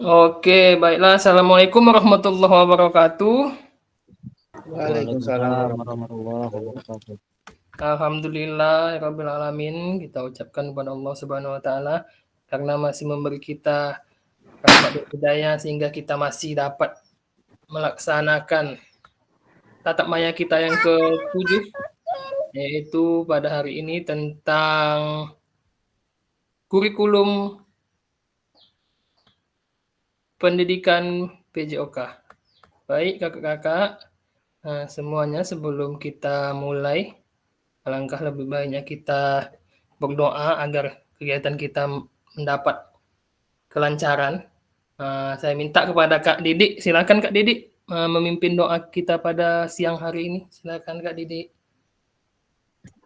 Oke, baiklah. Assalamualaikum warahmatullahi wabarakatuh. Waalaikumsalam Waalaikumsalam warahmatullahi warahmatullahi wabarakatuh. Alhamdulillah, rabbil alamin. Kita ucapkan kepada Allah Subhanahu wa taala karena masih memberi kita rahmat dan hidayah sehingga kita masih dapat melaksanakan tatap maya kita yang ke-7, yaitu pada hari ini tentang kurikulum pendidikan PJOK. Baik kakak-kakak, semuanya sebelum kita mulai, alangkah lebih baiknya kita berdoa agar kegiatan kita mendapat kelancaran. Saya minta kepada Kak Didik, silakan Kak Didik memimpin doa kita pada siang hari ini. Silakan Kak Didik.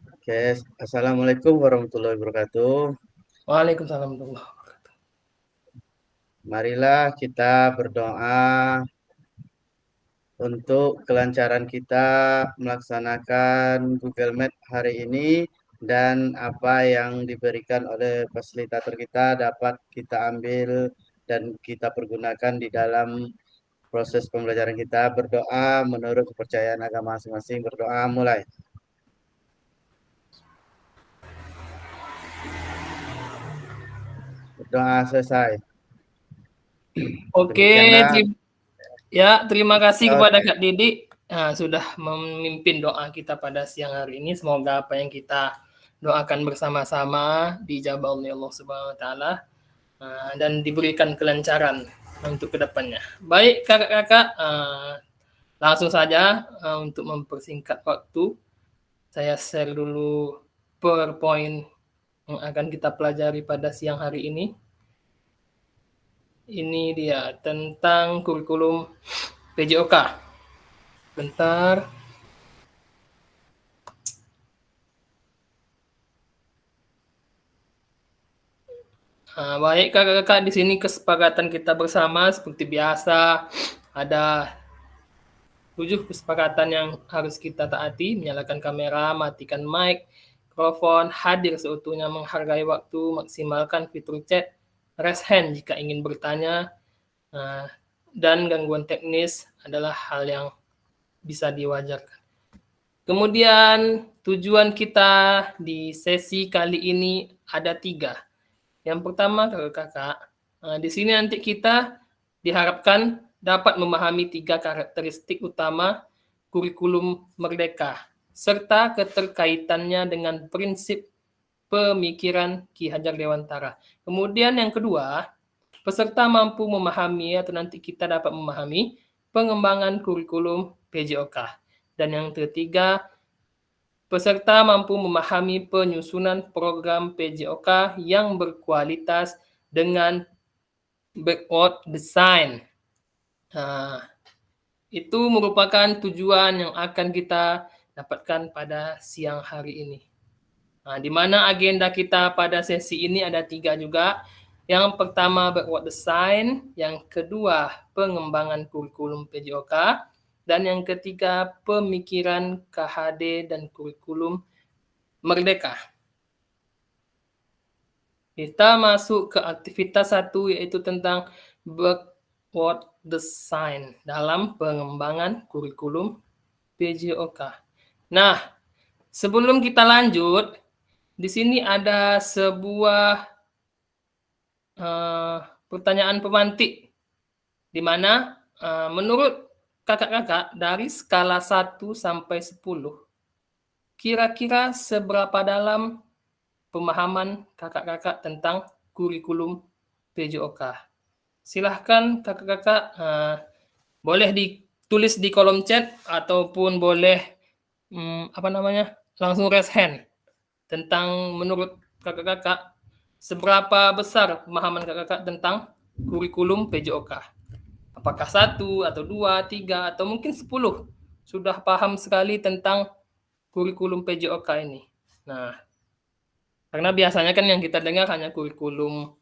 Oke, Assalamualaikum warahmatullahi wabarakatuh. Waalaikumsalam warahmatullahi wabarakatuh. Marilah kita berdoa untuk kelancaran kita melaksanakan Google Meet hari ini dan apa yang diberikan oleh fasilitator kita dapat kita ambil dan kita pergunakan di dalam proses pembelajaran kita. Berdoa menurut kepercayaan agama masing-masing. Berdoa mulai. Berdoa selesai. Oke, Demikianlah. terima kasih kepada Oke. Kak Didik sudah memimpin doa kita pada siang hari ini. Semoga apa yang kita doakan bersama-sama dijabah oleh Allah Subhanahu wa taala dan diberikan kelancaran untuk kedepannya. Baik kakak-kakak, langsung saja untuk mempersingkat waktu, saya share dulu PowerPoint yang akan kita pelajari pada siang hari ini. Ini dia tentang kurikulum PJOK. Bentar. Baik kakak-kakak, di sini kesepakatan kita bersama seperti biasa ada 7 kesepakatan yang harus kita taati: menyalakan kamera, matikan mic, mikrofon, hadir seutuhnya, menghargai waktu, maksimalkan fitur chat, raise hand jika ingin bertanya, dan gangguan teknis adalah hal yang bisa diwajarkan. Kemudian tujuan kita di sesi kali ini ada 3. Yang pertama kakak-kakak, di sini nanti kita diharapkan dapat memahami 3 karakteristik utama kurikulum Merdeka serta keterkaitannya dengan prinsip pemikiran Ki Hajar Dewantara. Kemudian yang kedua, peserta mampu memahami atau nanti kita dapat memahami pengembangan kurikulum PJOK. Dan yang ketiga, peserta mampu memahami penyusunan program PJOK yang berkualitas dengan backward design. Itu merupakan tujuan yang akan kita dapatkan pada siang hari ini. Di mana agenda kita pada sesi ini ada 3 juga. Yang pertama backward design, yang kedua pengembangan kurikulum PJOK, dan yang ketiga pemikiran KHD dan kurikulum Merdeka. Kita masuk ke aktivitas 1, yaitu tentang backward design dalam pengembangan kurikulum PJOK. Nah, sebelum kita lanjut, di sini ada sebuah pertanyaan pemantik, di mana menurut kakak-kakak dari skala 1 sampai 10, kira-kira seberapa dalam pemahaman kakak-kakak tentang kurikulum PJOK? Silahkan kakak-kakak, boleh ditulis di kolom chat ataupun boleh langsung raise hand tentang menurut kakak-kakak seberapa besar pemahaman kakak-kakak tentang kurikulum PJOK. Apakah 1 atau 2, 3 atau mungkin 10 sudah paham sekali tentang kurikulum PJOK ini. Nah, karena biasanya kan yang kita dengar hanya kurikulum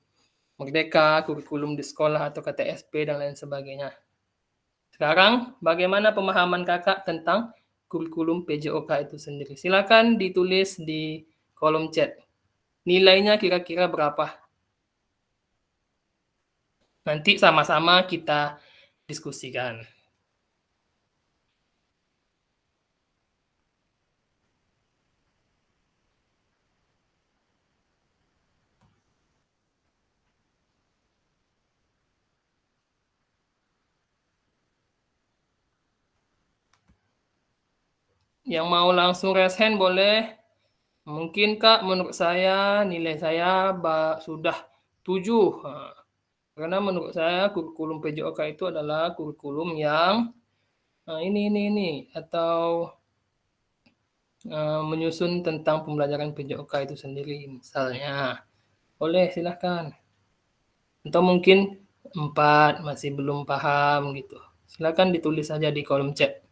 Merdeka, kurikulum di sekolah atau KTSP dan lain sebagainya. Sekarang bagaimana pemahaman kakak tentang kurikulum PJOK itu sendiri? Silakan ditulis di kolom chat. Nilainya kira-kira berapa? Nanti sama-sama kita diskusikan. Yang mau langsung raise hand boleh. Mungkin Kak, menurut saya nilai saya sudah 7. Karena menurut saya kurikulum PJOK itu adalah kurikulum yang ini atau menyusun tentang pembelajaran PJOK itu sendiri. Misalnya, boleh silahkan. Atau mungkin 4 masih belum paham gitu. Silakan ditulis saja di kolom chat.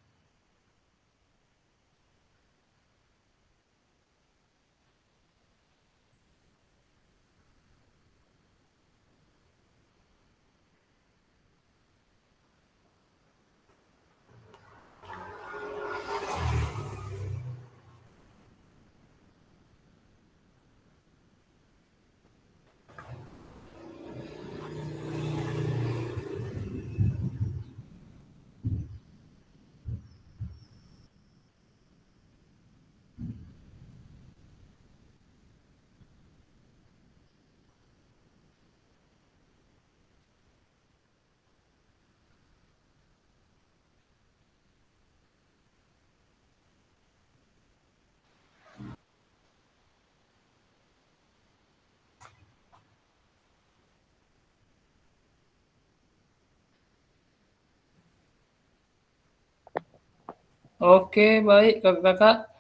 Oke, baik kakak-kakak.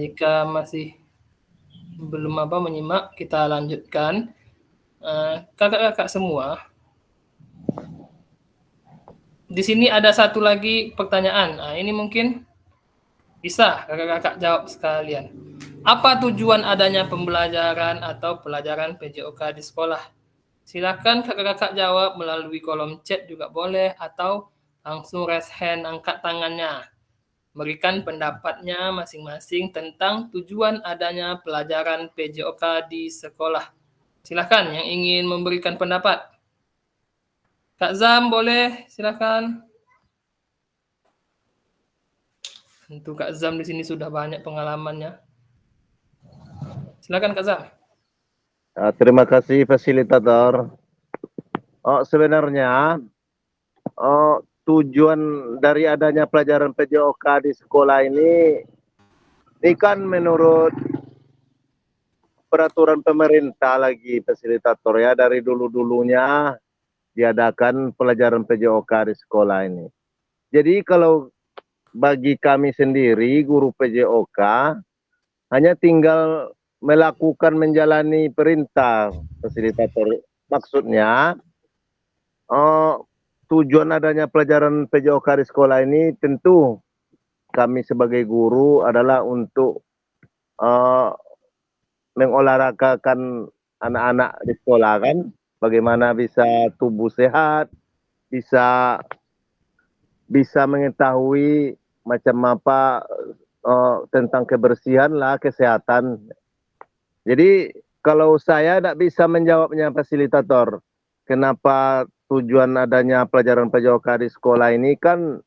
Jika masih belum menyimak, kita lanjutkan. Kakak-kakak semua, di sini ada satu lagi pertanyaan. Ini mungkin bisa kakak-kakak jawab sekalian. Apa tujuan adanya pembelajaran atau pelajaran PJOK di sekolah? Silakan kakak-kakak jawab melalui kolom chat juga boleh, atau langsung raise hand, angkat tangannya. Berikan pendapatnya masing-masing tentang tujuan adanya pelajaran PJOK di sekolah. Silakan yang ingin memberikan pendapat. Kak Zam boleh, silakan. Tentu Kak Zam di sini sudah banyak pengalamannya. Silakan Kak Zam. Terima kasih fasilitator. Sebenarnya tujuan dari adanya pelajaran PJOK di sekolah ini kan menurut peraturan pemerintah lagi fasilitator ya, dari dulu-dulunya diadakan pelajaran PJOK di sekolah ini. Jadi kalau bagi kami sendiri guru PJOK hanya tinggal melakukan menjalani perintah fasilitator. Maksudnya tujuan adanya pelajaran PJOK di sekolah ini tentu kami sebagai guru adalah untuk mengolahragakan anak-anak di sekolah kan, bagaimana bisa tubuh sehat, bisa mengetahui macam apa tentang kebersihan lah, kesehatan. Jadi kalau saya tidak bisa menjawabnya fasilitator, kenapa tujuan adanya pelajaran PJOK di sekolah ini kan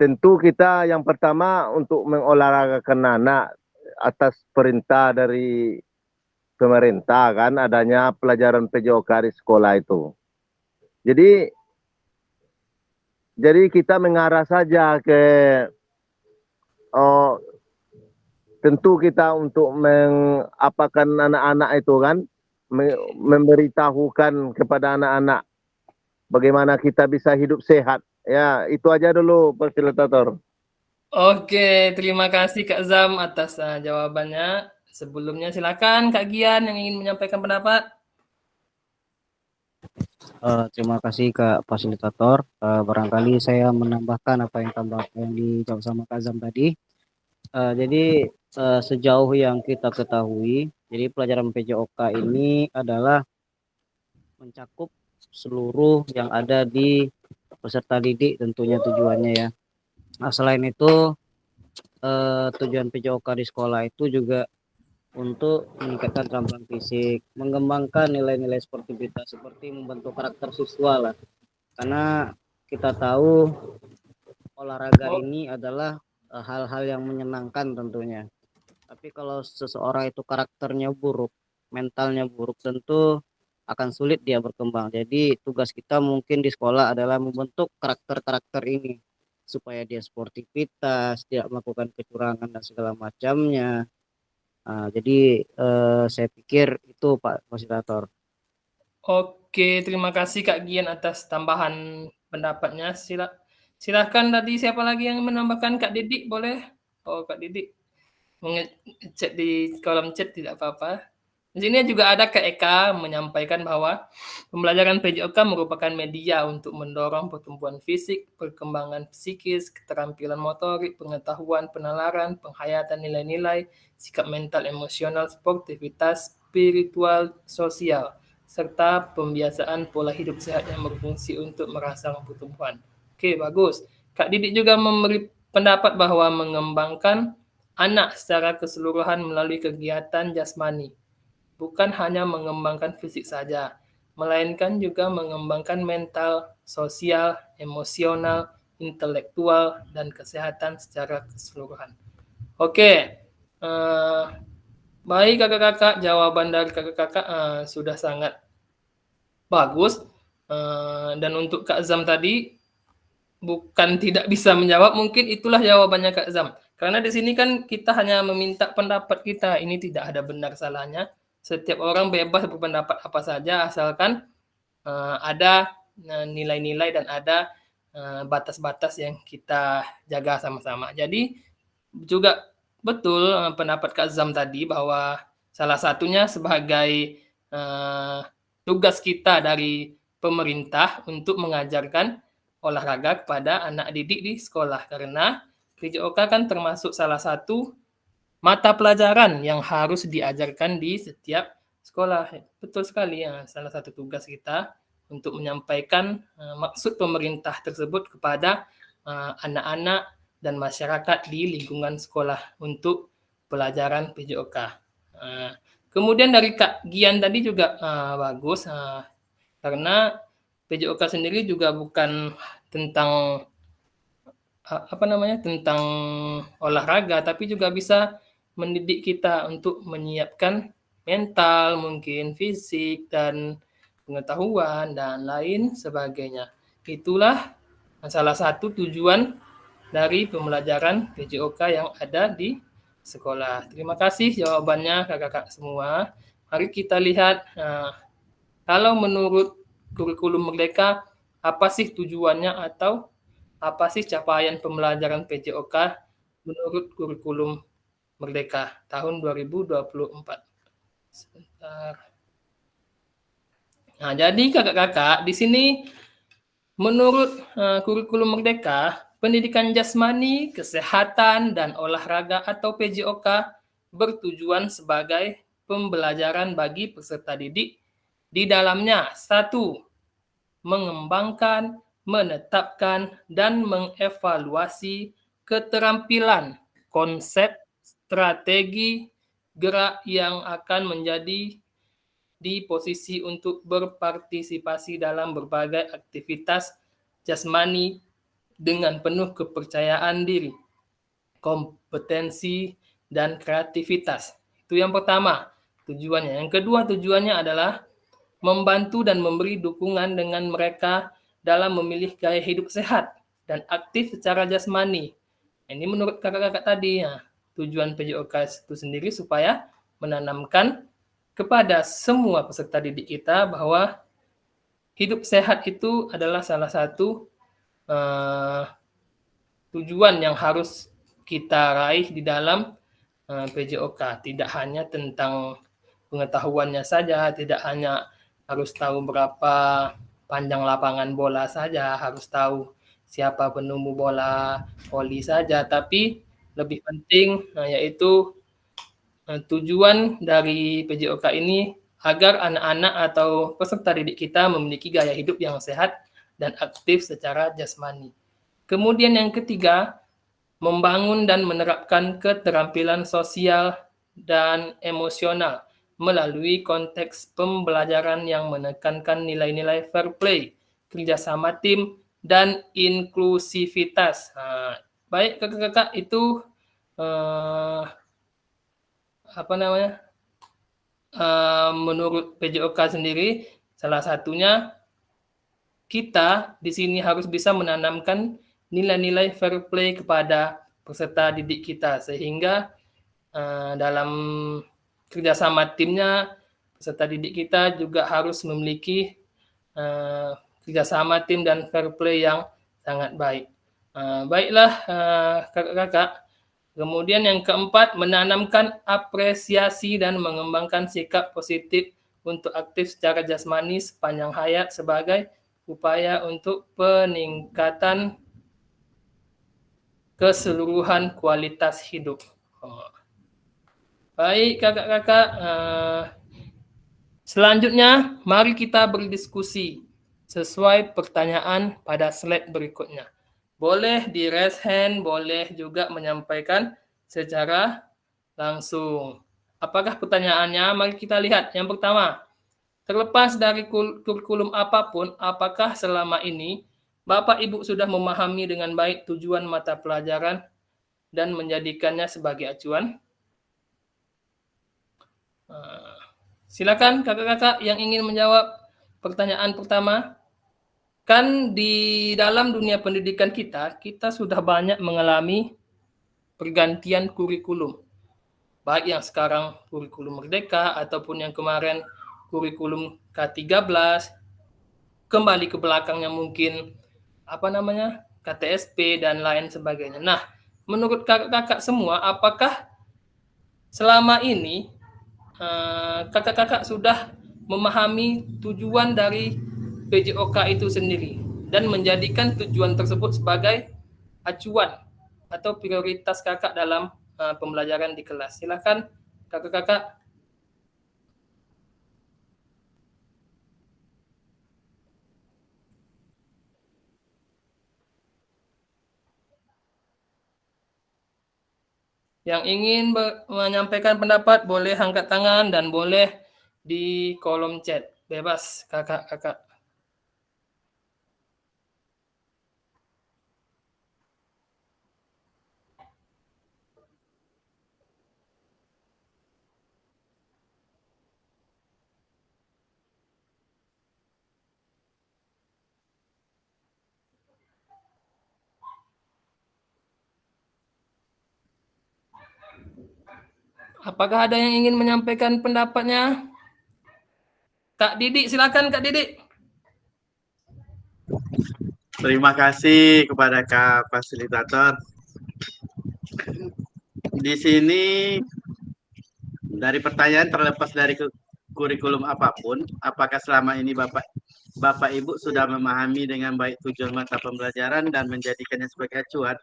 tentu kita yang pertama untuk mengolahragakan anak atas perintah dari pemerintah kan, adanya pelajaran PJOK di sekolah itu. Jadi kita mengarah saja ke tentu kita untuk mengapakan anak-anak itu kan, memberitahukan kepada anak-anak bagaimana kita bisa hidup sehat. Ya, itu aja dulu fasilitator. Oke, terima kasih Kak Zam atas jawabannya. Sebelumnya silakan Kak Gian yang ingin menyampaikan pendapat. Terima kasih Kak Fasilitator. Barangkali saya menambahkan apa yang dijawab sama Kak Zam tadi. Jadi sejauh yang kita ketahui, jadi pelajaran PJOK ini adalah mencakup seluruh yang ada di peserta didik tentunya tujuannya ya. Nah, selain itu tujuan PJOK di sekolah itu juga untuk meningkatkan keterampilan fisik, mengembangkan nilai-nilai sportivitas seperti membentuk karakter siswa lah. Karena kita tahu olahraga Oh, ini adalah hal-hal yang menyenangkan tentunya. Tapi kalau seseorang itu karakternya buruk, mentalnya buruk, tentu akan sulit dia berkembang. Jadi tugas kita mungkin di sekolah adalah membentuk karakter-karakter ini supaya dia sportivitas, tidak melakukan kecurangan dan segala macamnya. Jadi saya pikir itu Pak Fasilitator. oke, terima kasih Kak Gian atas tambahan pendapatnya. Silakan tadi siapa lagi yang menambahkan, Kak Didik boleh? Oh, Kak Didik chat di kolom chat tidak apa-apa. Di sini juga ada Kak Eka menyampaikan bahwa pembelajaran PJOK merupakan media untuk mendorong pertumbuhan fisik, perkembangan psikis, keterampilan motorik, pengetahuan, penalaran, penghayatan nilai-nilai, sikap mental emosional, sportivitas, spiritual, sosial, serta pembiasaan pola hidup sehat yang berfungsi untuk merangsang pertumbuhan. Oke, bagus. Kak Didik juga memberi pendapat bahwa mengembangkan anak secara keseluruhan melalui kegiatan jasmani bukan hanya mengembangkan fisik saja, melainkan juga mengembangkan mental, sosial, emosional, intelektual, dan kesehatan secara keseluruhan. Oke, baik kakak-kakak, jawaban dari kakak-kakak sudah sangat bagus. Dan untuk Kak Zam tadi, bukan tidak bisa menjawab, mungkin itulah jawabannya Kak Zam. Karena di sini kan kita hanya meminta pendapat kita, ini tidak ada benar salahnya. Setiap orang bebas berpendapat apa saja, asalkan ada nilai-nilai dan ada batas-batas yang kita jaga sama-sama. Jadi juga betul pendapat Kak Zam tadi bahwa salah satunya sebagai tugas kita dari pemerintah untuk mengajarkan olahraga kepada anak didik di sekolah, karena PJOK kan termasuk salah satu mata pelajaran yang harus diajarkan di setiap sekolah. Betul sekali ya, salah satu tugas kita untuk menyampaikan maksud pemerintah tersebut kepada anak-anak dan masyarakat di lingkungan sekolah untuk pelajaran PJOK. Kemudian dari Kak Gian tadi juga bagus, karena PJOK sendiri juga bukan tentang tentang olahraga, tapi juga bisa mendidik kita untuk menyiapkan mental, mungkin fisik, dan pengetahuan, dan lain sebagainya. Itulah salah satu tujuan dari pembelajaran PJOK yang ada di sekolah. Terima kasih jawabannya kakak-kakak semua. Mari kita lihat, kalau menurut kurikulum Merdeka, apa sih tujuannya atau apa sih capaian pembelajaran PJOK menurut kurikulum Merdeka tahun 2024? Sebentar. Nah, jadi kakak-kakak, di sini menurut kurikulum Merdeka, pendidikan jasmani, kesehatan, dan olahraga atau PJOK bertujuan sebagai pembelajaran bagi peserta didik. Di dalamnya, 1. Mengembangkan, menetapkan, dan mengevaluasi keterampilan, konsep, strategi, gerak yang akan menjadi di posisi untuk berpartisipasi dalam berbagai aktivitas jasmani dengan penuh kepercayaan diri, kompetensi, dan kreativitas. Itu yang pertama tujuannya. Yang kedua tujuannya adalah membantu dan memberi dukungan dengan mereka dalam memilih gaya hidup sehat dan aktif secara jasmani. Ini menurut kakak-kakak tadi ya, tujuan PJOK itu sendiri supaya menanamkan kepada semua peserta didik kita bahwa hidup sehat itu adalah salah satu tujuan yang harus kita raih di dalam PJOK. Tidak hanya tentang pengetahuannya saja, tidak hanya harus tahu berapa panjang lapangan bola saja, harus tahu siapa penemu bola voli saja, tapi lebih penting yaitu tujuan dari PJOK ini agar anak-anak atau peserta didik kita memiliki gaya hidup yang sehat dan aktif secara jasmani. Kemudian yang ketiga, membangun dan menerapkan keterampilan sosial dan emosional melalui konteks pembelajaran yang menekankan nilai-nilai fair play, kerjasama tim, dan inklusivitas. Baik kakak-kakak, itu menurut PJOK sendiri, salah satunya kita di sini harus bisa menanamkan nilai-nilai fair play kepada peserta didik kita, sehingga dalam kerjasama timnya, peserta didik kita juga harus memiliki kerjasama tim dan fair play yang sangat baik. Baiklah kakak-kakak. Kemudian yang keempat, menanamkan apresiasi dan mengembangkan sikap positif untuk aktif secara jasmani sepanjang hayat sebagai upaya untuk peningkatan keseluruhan kualitas hidup. Baik kakak-kakak, selanjutnya mari kita berdiskusi sesuai pertanyaan pada slide berikutnya. Boleh di raise hand, boleh juga menyampaikan secara langsung. Apakah pertanyaannya? Mari kita lihat. Yang pertama, terlepas dari kurikulum apapun, apakah selama ini Bapak Ibu sudah memahami dengan baik tujuan mata pelajaran dan menjadikannya sebagai acuan? Silakan kakak-kakak yang ingin menjawab pertanyaan pertama. Kan di dalam dunia pendidikan kita sudah banyak mengalami pergantian kurikulum. Baik yang sekarang kurikulum Merdeka ataupun yang kemarin kurikulum K13, kembali ke belakangnya mungkin KTSP dan lain sebagainya. Nah, menurut kakak-kakak semua, apakah selama ini kakak-kakak sudah memahami tujuan dari PJOK itu sendiri dan menjadikan tujuan tersebut sebagai acuan atau prioritas kakak dalam pembelajaran di kelas? Silakan kakak-kakak. Yang ingin menyampaikan pendapat boleh angkat tangan dan boleh di kolom chat. Bebas kakak-kakak. Apakah ada yang ingin menyampaikan pendapatnya? Kak Didik, silakan Kak Didik. Terima kasih kepada Kak Fasilitator. Di sini dari pertanyaan terlepas dari kurikulum apapun, apakah selama ini Bapak Ibu sudah memahami dengan baik tujuan mata pembelajaran dan menjadikannya sebagai acuan?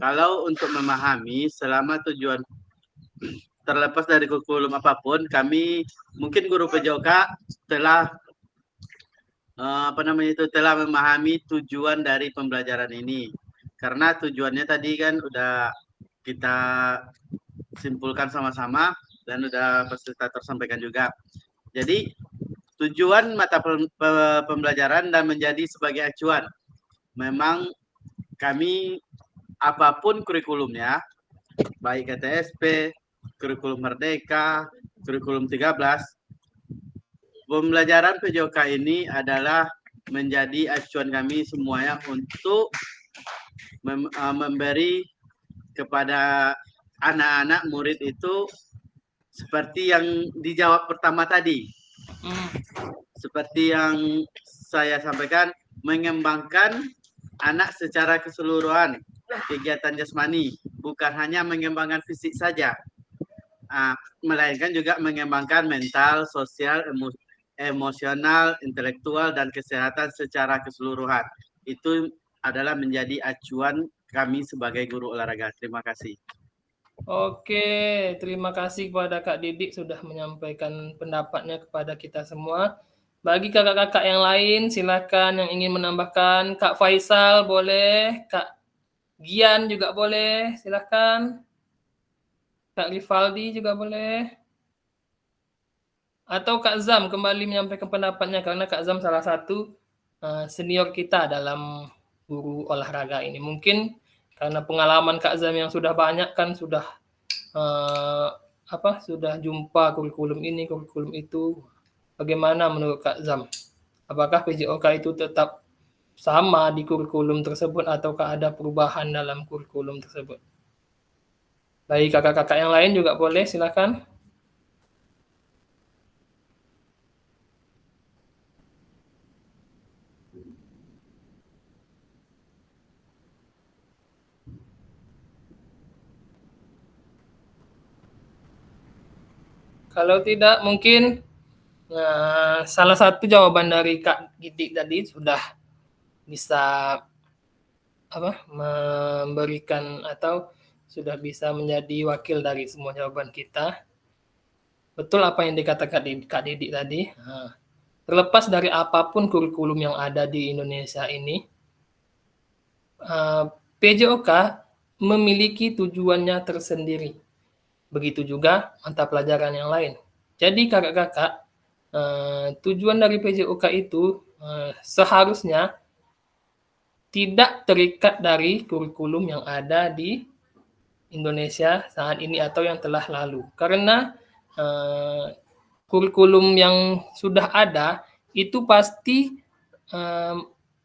Kalau untuk memahami, selama tujuan terlepas dari kurikulum apapun, kami mungkin guru PJOK telah telah memahami tujuan dari pembelajaran ini. Karena tujuannya tadi kan udah kita simpulkan sama-sama dan udah fasilitator sampaikan juga. Jadi tujuan mata pembelajaran dan menjadi sebagai acuan. Memang kami apapun kurikulumnya, baik KTSP, kurikulum Merdeka, kurikulum 13, pembelajaran PJOK ini adalah menjadi acuan kami semuanya untuk memberi kepada anak-anak murid itu seperti yang dijawab pertama tadi. Seperti yang saya sampaikan, mengembangkan anak secara keseluruhan, kegiatan jasmani, bukan hanya mengembangkan fisik saja, melainkan juga mengembangkan mental, sosial, emosional, intelektual, dan kesehatan secara keseluruhan. Itu adalah menjadi acuan kami sebagai guru olahraga. Terima kasih. Oke, terima kasih kepada Kak Didik sudah menyampaikan pendapatnya kepada kita semua. Bagi kakak-kakak yang lain, silakan yang ingin menambahkan. Kak Faisal boleh, Kak Gian juga boleh, silakan. Kak Rivaldi juga boleh. Atau Kak Zam kembali menyampaikan pendapatnya, karena Kak Zam salah satu senior kita dalam guru olahraga ini. Mungkin karena pengalaman Kak Zam yang sudah banyak kan, sudah sudah jumpa kurikulum ini, kurikulum itu. Bagaimana menurut Kak Zam? Apakah PJOK itu tetap sama di kurikulum tersebut ataukah ada perubahan dalam kurikulum tersebut? Baik, kakak-kakak yang lain juga boleh, silakan. Kalau tidak, mungkin salah satu jawaban dari Kak Giti tadi sudah bisa memberikan atau sudah bisa menjadi wakil dari semua jawaban kita. Betul apa yang dikatakan Kak Didi tadi. Terlepas dari apapun kurikulum yang ada di Indonesia ini, PJOK memiliki tujuannya tersendiri. Begitu juga mata pelajaran yang lain. Jadi kakak-kakak, tujuan dari PJOK itu seharusnya tidak terikat dari kurikulum yang ada di Indonesia saat ini atau yang telah lalu. Karena kurikulum yang sudah ada itu pasti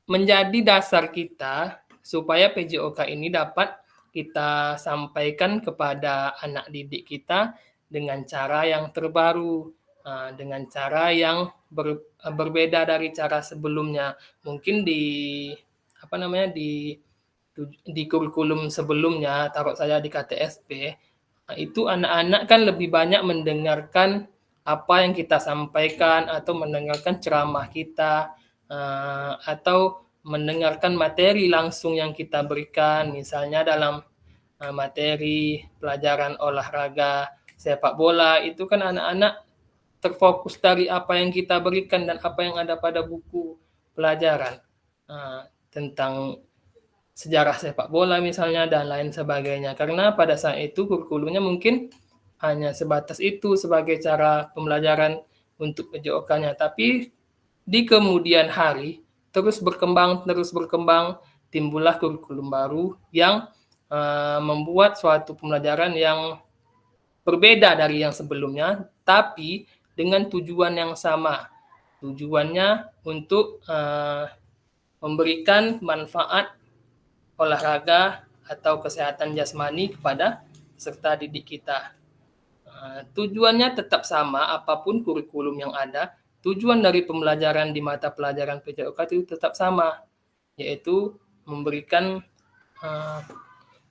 menjadi dasar kita supaya PJOK ini dapat kita sampaikan kepada anak didik kita dengan cara yang terbaru, dengan cara yang berbeda dari cara sebelumnya. Mungkin di kurikulum sebelumnya, taruh saya di KTSP, itu anak-anak kan lebih banyak mendengarkan apa yang kita sampaikan atau mendengarkan ceramah kita atau mendengarkan materi langsung yang kita berikan, misalnya dalam materi pelajaran olahraga sepak bola, itu kan anak-anak terfokus dari apa yang kita berikan dan apa yang ada pada buku pelajaran tentang sejarah sepak bola misalnya dan lain sebagainya. Karena pada saat itu kurikulumnya mungkin hanya sebatas itu sebagai cara pembelajaran untuk PJOK-nya. Tapi di kemudian hari terus berkembang, timbullah kurikulum baru yang membuat suatu pembelajaran yang berbeda dari yang sebelumnya, tapi dengan tujuan yang sama. Tujuannya untuk memberikan manfaat olahraga atau kesehatan jasmani kepada peserta didik kita. Tujuannya tetap sama, apapun kurikulum yang ada, tujuan dari pembelajaran di mata pelajaran PJOK itu tetap sama, yaitu memberikan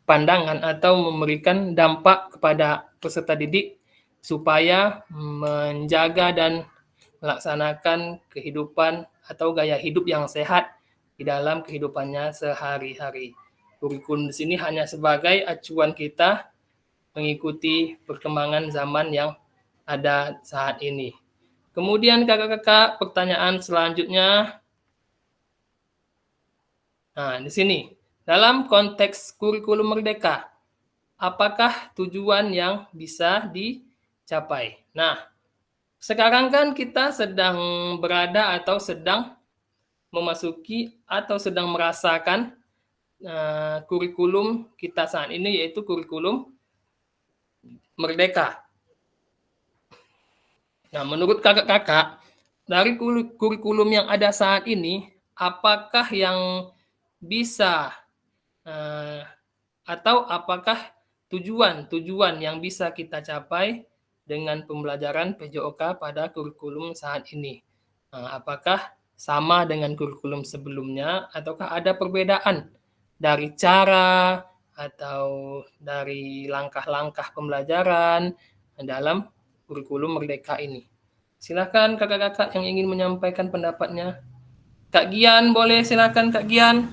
pandangan atau memberikan dampak kepada peserta didik supaya menjaga dan melaksanakan kehidupan atau gaya hidup yang sehat di dalam kehidupannya sehari-hari. Kurikulum di sini hanya sebagai acuan kita mengikuti perkembangan zaman yang ada saat ini. Kemudian kakak-kakak, pertanyaan selanjutnya. Nah, di sini, dalam konteks kurikulum merdeka, apakah tujuan yang bisa dicapai? Nah, sekarang kan kita sedang berada atau sedang memasuki atau sedang merasakan kurikulum kita saat ini, yaitu kurikulum merdeka. Nah, menurut kakak-kakak, dari kurikulum yang ada saat ini, apakah yang bisa atau apakah tujuan yang bisa kita capai dengan pembelajaran PJOK pada kurikulum saat ini? Apakah sama dengan kurikulum sebelumnya ataukah ada perbedaan dari cara atau dari langkah-langkah pembelajaran dalam kurikulum merdeka ini? Silakan kakak-kakak yang ingin menyampaikan pendapatnya. Kak Gian boleh, silakan Kak Gian.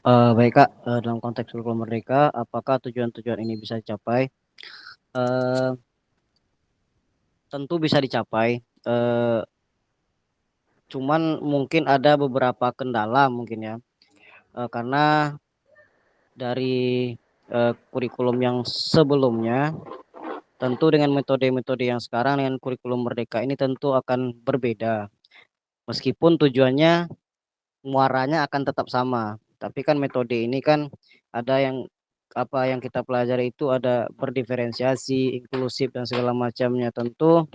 Baik Kak, dalam konteks kurikulum merdeka, apakah tujuan-tujuan ini bisa dicapai? Tentu bisa dicapai, cuman mungkin ada beberapa kendala mungkin ya, karena dari kurikulum yang sebelumnya, tentu dengan metode-metode yang sekarang dengan kurikulum Merdeka ini tentu akan berbeda. Meskipun tujuannya muaranya akan tetap sama, tapi kan metode ini kan ada yang apa yang kita pelajari itu ada berdiferensiasi, inklusif dan segala macamnya. Tentu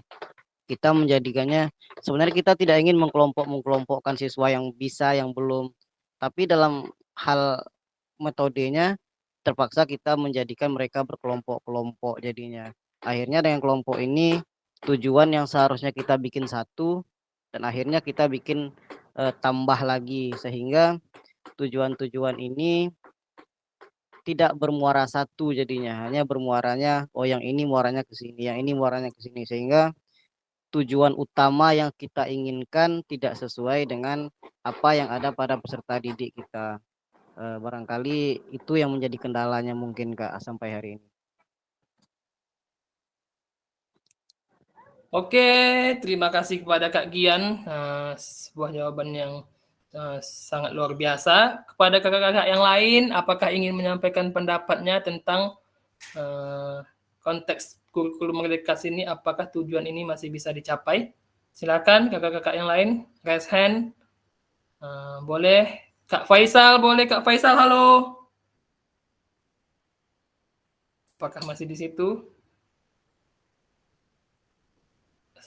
kita menjadikannya sebenarnya kita tidak ingin mengkelompokkan siswa yang bisa, yang belum, tapi dalam hal metodenya terpaksa kita menjadikan mereka berkelompok-kelompok jadinya. Akhirnya dengan kelompok ini tujuan yang seharusnya kita bikin satu dan akhirnya kita bikin tambah lagi sehingga tujuan-tujuan ini tidak bermuara satu jadinya, hanya bermuaranya oh yang ini muaranya ke sini, yang ini muaranya ke sini sehingga tujuan utama yang kita inginkan tidak sesuai dengan apa yang ada pada peserta didik kita. Barangkali itu yang menjadi kendalanya mungkin Kak sampai hari ini. Oke, terima kasih kepada Kak Gian, sebuah jawaban yang sangat luar biasa. Kepada kakak-kakak yang lain, apakah ingin menyampaikan pendapatnya tentang konteks kurikulum Merdeka ini, apakah tujuan ini masih bisa dicapai? Silakan kakak-kakak yang lain, raise hand. Boleh, Kak Faisal, halo. Apakah masih di situ?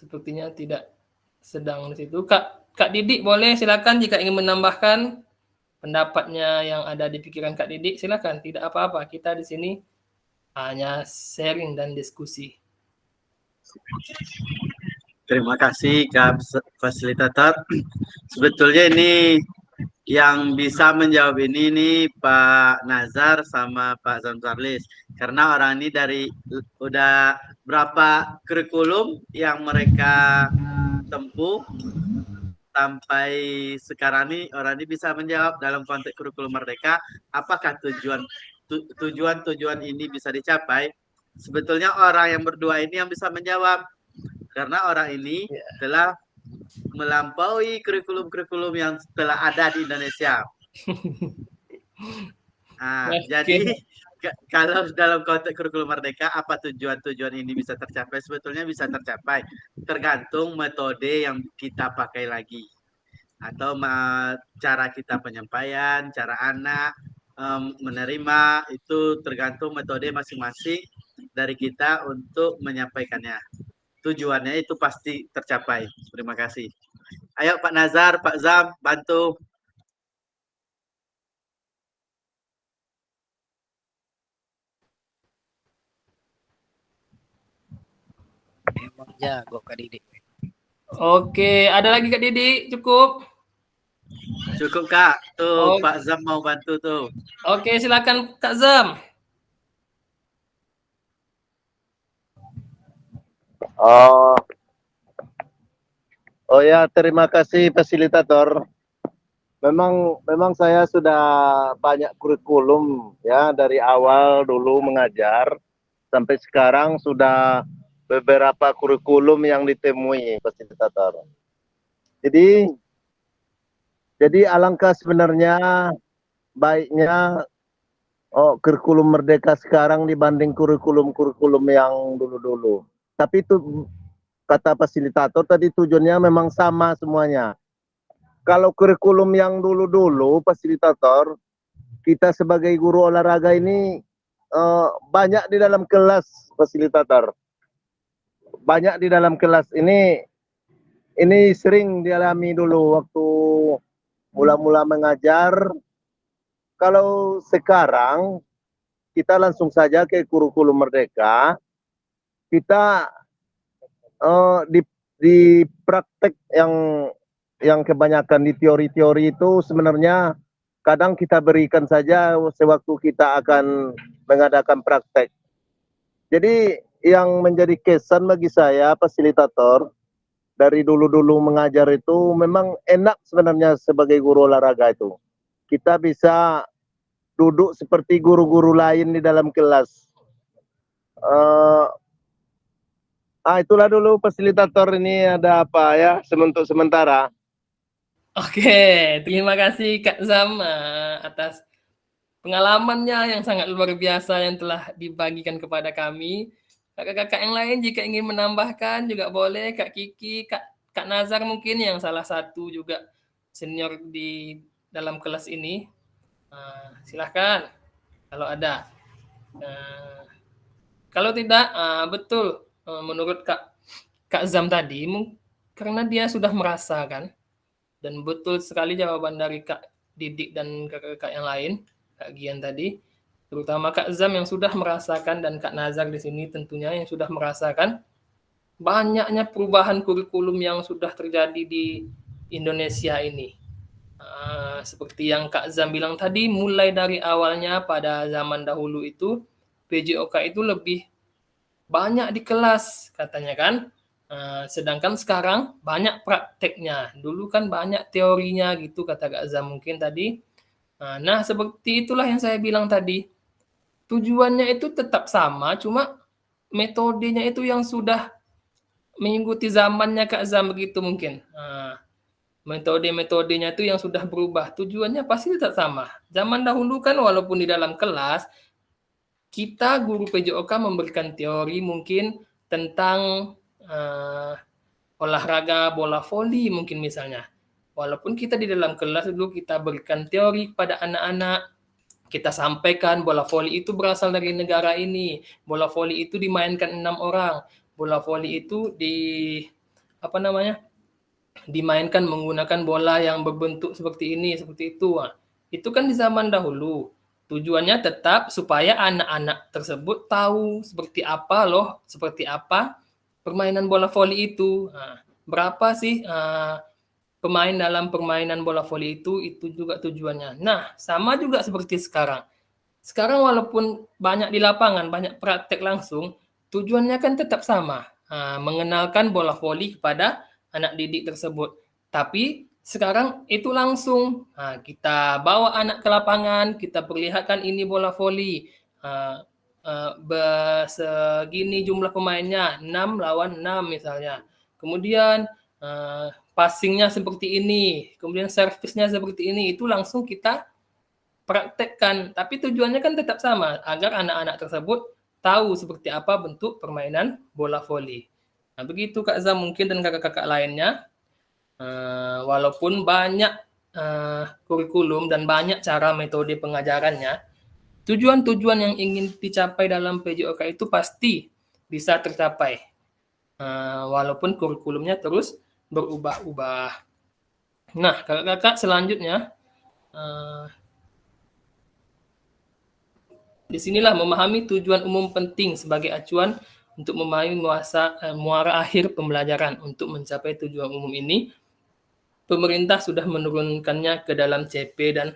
Sepertinya tidak sedang di situ. Kak Didik boleh, silakan jika ingin menambahkan pendapatnya yang ada di pikiran Kak Didik, silakan. Tidak apa-apa, kita di sini hanya sharing dan diskusi. Terima kasih Kak Fasilitator. Sebetulnya ini yang bisa menjawab ini Pak Nazar sama Pak Zamsarlis. Karena orang ini dari udah berapa kurikulum yang mereka tempuh sampai sekarang ini orang ini bisa menjawab dalam konteks kurikulum Merdeka apakah tujuan ini bisa dicapai. Sebetulnya orang yang berdua ini yang bisa menjawab karena orang ini telah melampaui kurikulum-kurikulum yang telah ada di Indonesia. Jadi kalau dalam konteks kurikulum Merdeka, apa tujuan ini bisa tercapai? Sebetulnya bisa tercapai, tergantung metode yang kita pakai lagi. Atau cara kita penyampaian, cara anak menerima, itu tergantung metode masing-masing dari kita untuk menyampaikannya. Tujuannya itu pasti tercapai. Terima kasih. Ayo Pak Nazar, Pak Zam, bantu. Emang jago Kak Didik. Oke, ada lagi Kak Didik? Cukup? Cukup Kak. Tuh Pak Zam mau bantu tuh. Oke, silakan Kak Zam. Oh ya, terima kasih fasilitator. Memang saya sudah banyak kurikulum ya dari awal dulu mengajar sampai sekarang sudah beberapa kurikulum yang ditemui fasilitator. Jadi alangkah sebenarnya baiknya kurikulum Merdeka sekarang dibanding kurikulum yang dulu-dulu. Tapi itu kata fasilitator tadi tujuannya memang sama semuanya. Kalau kurikulum yang dulu-dulu fasilitator, kita sebagai guru olahraga ini banyak di dalam kelas fasilitator. Banyak di dalam kelas ini sering dialami dulu waktu mula-mula mengajar. Kalau sekarang kita langsung saja ke kurikulum Merdeka, kita di praktek yang kebanyakan di teori-teori itu sebenarnya kadang kita berikan saja sewaktu kita akan mengadakan praktek. Jadi yang menjadi kesan bagi saya fasilitator dari dulu-dulu mengajar itu memang enak sebenarnya sebagai guru olahraga itu. Kita bisa duduk seperti guru-guru lain di dalam kelas. Itulah dulu fasilitator ini ada apa ya untuk sementara. Oke, terima kasih Kak Zam atas pengalamannya yang sangat luar biasa yang telah dibagikan kepada kami. Kakak-kakak yang lain jika ingin menambahkan juga boleh, Kak Kiki, Kak Nazar mungkin yang salah satu juga senior di dalam kelas ini. Silahkan kalau ada. Kalau tidak, betul menurut Kak Zam tadi, karena dia sudah merasakan, dan betul sekali jawaban dari Kak Didik dan kakak-kakak yang lain, Kak Gian tadi, terutama Kak Zam yang sudah merasakan dan Kak Nazar di sini tentunya yang sudah merasakan banyaknya perubahan kurikulum yang sudah terjadi di Indonesia ini. Seperti yang Kak Zam bilang tadi, mulai dari awalnya pada zaman dahulu itu PJOK itu lebih banyak di kelas katanya kan. Sedangkan sekarang banyak prakteknya. Dulu kan banyak teorinya gitu kata Kak Zam mungkin tadi. Nah, seperti itulah yang saya bilang tadi. Tujuannya itu tetap sama, cuma metodenya itu yang sudah mengikuti zamannya Kak Zam begitu mungkin. Metode-metodenya itu yang sudah berubah. Tujuannya pasti tetap sama. Zaman dahulu kan walaupun di dalam kelas, kita guru PJOK memberikan teori mungkin tentang olahraga bola voli mungkin misalnya. Walaupun kita di dalam kelas dulu kita berikan teori kepada anak-anak, kita sampaikan bola voli itu berasal dari negara ini, bola voli itu dimainkan 6 orang, bola voli itu dimainkan menggunakan bola yang berbentuk seperti ini, seperti itu. Itu kan di zaman dahulu. Tujuannya tetap supaya anak-anak tersebut tahu seperti apa permainan bola voli itu. Berapa sih pemain dalam permainan bola voli itu juga tujuannya. Nah, sama juga seperti sekarang. Sekarang walaupun banyak di lapangan, banyak praktek langsung, tujuannya kan tetap sama. Mengenalkan bola voli kepada anak didik tersebut. Tapi sekarang itu langsung. Kita bawa anak ke lapangan, kita perlihatkan ini bola voli. Segini jumlah pemainnya, 6 lawan 6 misalnya. Kemudian passingnya seperti ini, kemudian servisnya seperti ini, itu langsung kita praktekkan. Tapi tujuannya kan tetap sama, agar anak-anak tersebut tahu seperti apa bentuk permainan bola voli. Nah, begitu Kak Zam mungkin dan kakak-kakak lainnya. Walaupun banyak kurikulum dan banyak cara metode pengajarannya, tujuan-tujuan yang ingin dicapai dalam PJOK itu pasti bisa tercapai. Walaupun kurikulumnya terus berubah-ubah. Nah, kakak-kakak selanjutnya, disinilah memahami tujuan umum penting sebagai acuan untuk memahami muara akhir pembelajaran. Untuk mencapai tujuan umum ini, pemerintah sudah menurunkannya ke dalam CP dan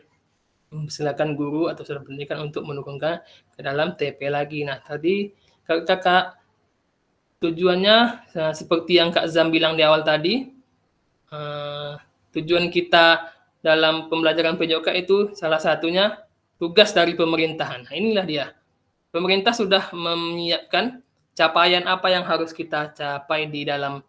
silakan guru atau satuan pendidikan untuk menurunkan ke dalam TP lagi. Nah, tadi kakak-kakak tujuannya seperti yang Kak Zam bilang di awal tadi, tujuan kita dalam pembelajaran PJOK itu salah satunya tugas dari pemerintahan. Nah, inilah dia. Pemerintah sudah menyiapkan capaian apa yang harus kita capai di dalam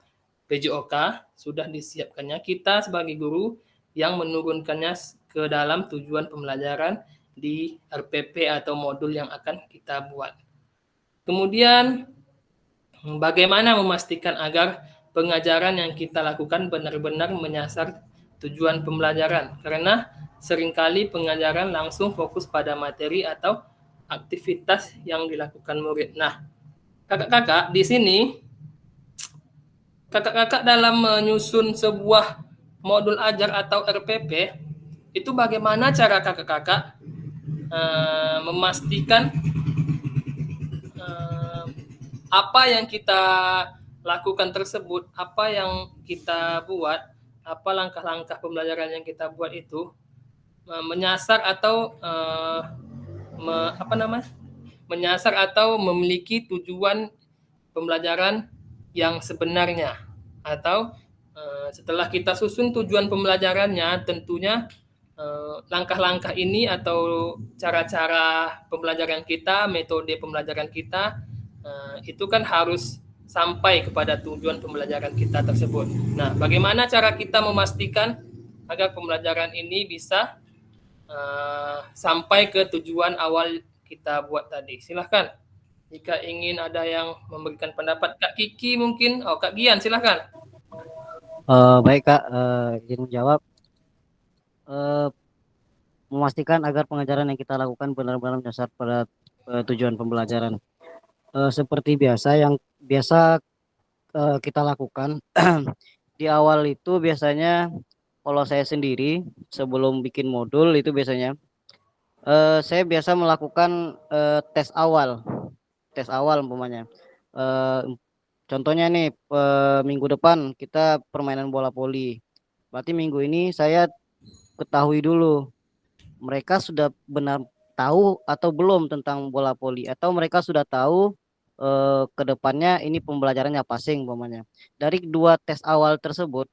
PJOK, sudah disiapkannya. Kita sebagai guru yang menurunkannya ke dalam tujuan pembelajaran di RPP atau modul yang akan kita buat. Kemudian, bagaimana memastikan agar pengajaran yang kita lakukan benar-benar menyasar tujuan pembelajaran? Karena seringkali pengajaran langsung fokus pada materi atau aktivitas yang dilakukan murid. Nah, kakak-kakak di sini, kakak-kakak dalam menyusun sebuah modul ajar atau RPP, itu bagaimana cara kakak-kakak memastikan apa yang kita lakukan tersebut, apa yang kita buat, apa langkah-langkah pembelajaran yang kita buat itu menyasar atau menyasar atau memiliki tujuan pembelajaran yang sebenarnya. Atau setelah kita susun tujuan pembelajarannya, tentunya langkah-langkah ini atau cara-cara pembelajaran kita, metode pembelajaran kita, itu kan harus sampai kepada tujuan pembelajaran kita tersebut. Nah, bagaimana cara kita memastikan agar pembelajaran ini bisa sampai ke tujuan awal kita buat tadi. Silahkan. Jika ingin ada yang memberikan pendapat, Kak Kiki mungkin, Kak Gian silahkan. Baik Kak, izin menjawab. Memastikan agar pengajaran yang kita lakukan benar-benar dasar pada tujuan pembelajaran. Seperti biasa yang biasa kita lakukan di awal itu biasanya kalau saya sendiri sebelum bikin modul itu biasanya saya biasa melakukan tes awal umpamanya. Contohnya nih minggu depan kita permainan bola voli. Berarti minggu ini saya ketahui dulu mereka sudah benar tahu atau belum tentang bola voli, atau mereka sudah tahu ke depannya ini pembelajarannya passing umpamanya. Dari 2 tes awal tersebut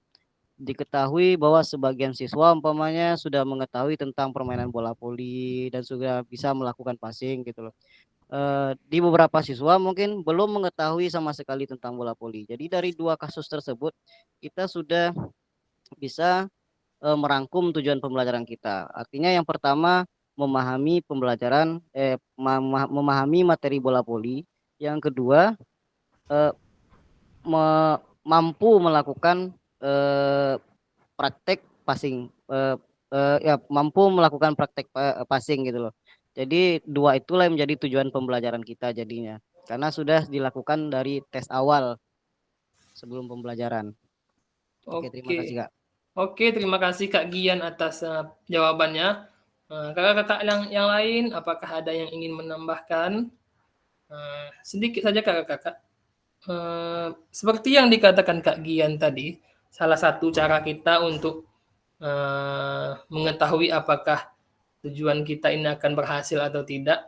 diketahui bahwa sebagian siswa umpamanya sudah mengetahui tentang permainan bola voli dan sudah bisa melakukan passing gitu loh. Di beberapa siswa mungkin belum mengetahui sama sekali tentang bola voli. Jadi dari 2 kasus tersebut kita sudah bisa merangkum tujuan pembelajaran kita. Artinya yang pertama memahami pembelajaran memahami materi bola voli. Yang kedua mampu melakukan praktek passing, ya mampu melakukan praktek passing gitu loh. Jadi 2 itulah yang menjadi tujuan pembelajaran kita jadinya, karena sudah dilakukan dari tes awal sebelum pembelajaran. Oke, terima kasih Kak. Oke, terima kasih Kak Gian atas jawabannya. Kakak-kakak yang lain, apakah ada yang ingin menambahkan? Sedikit saja kakak-kakak. Seperti yang dikatakan Kak Gian tadi, salah satu cara kita untuk mengetahui apakah tujuan kita ini akan berhasil atau tidak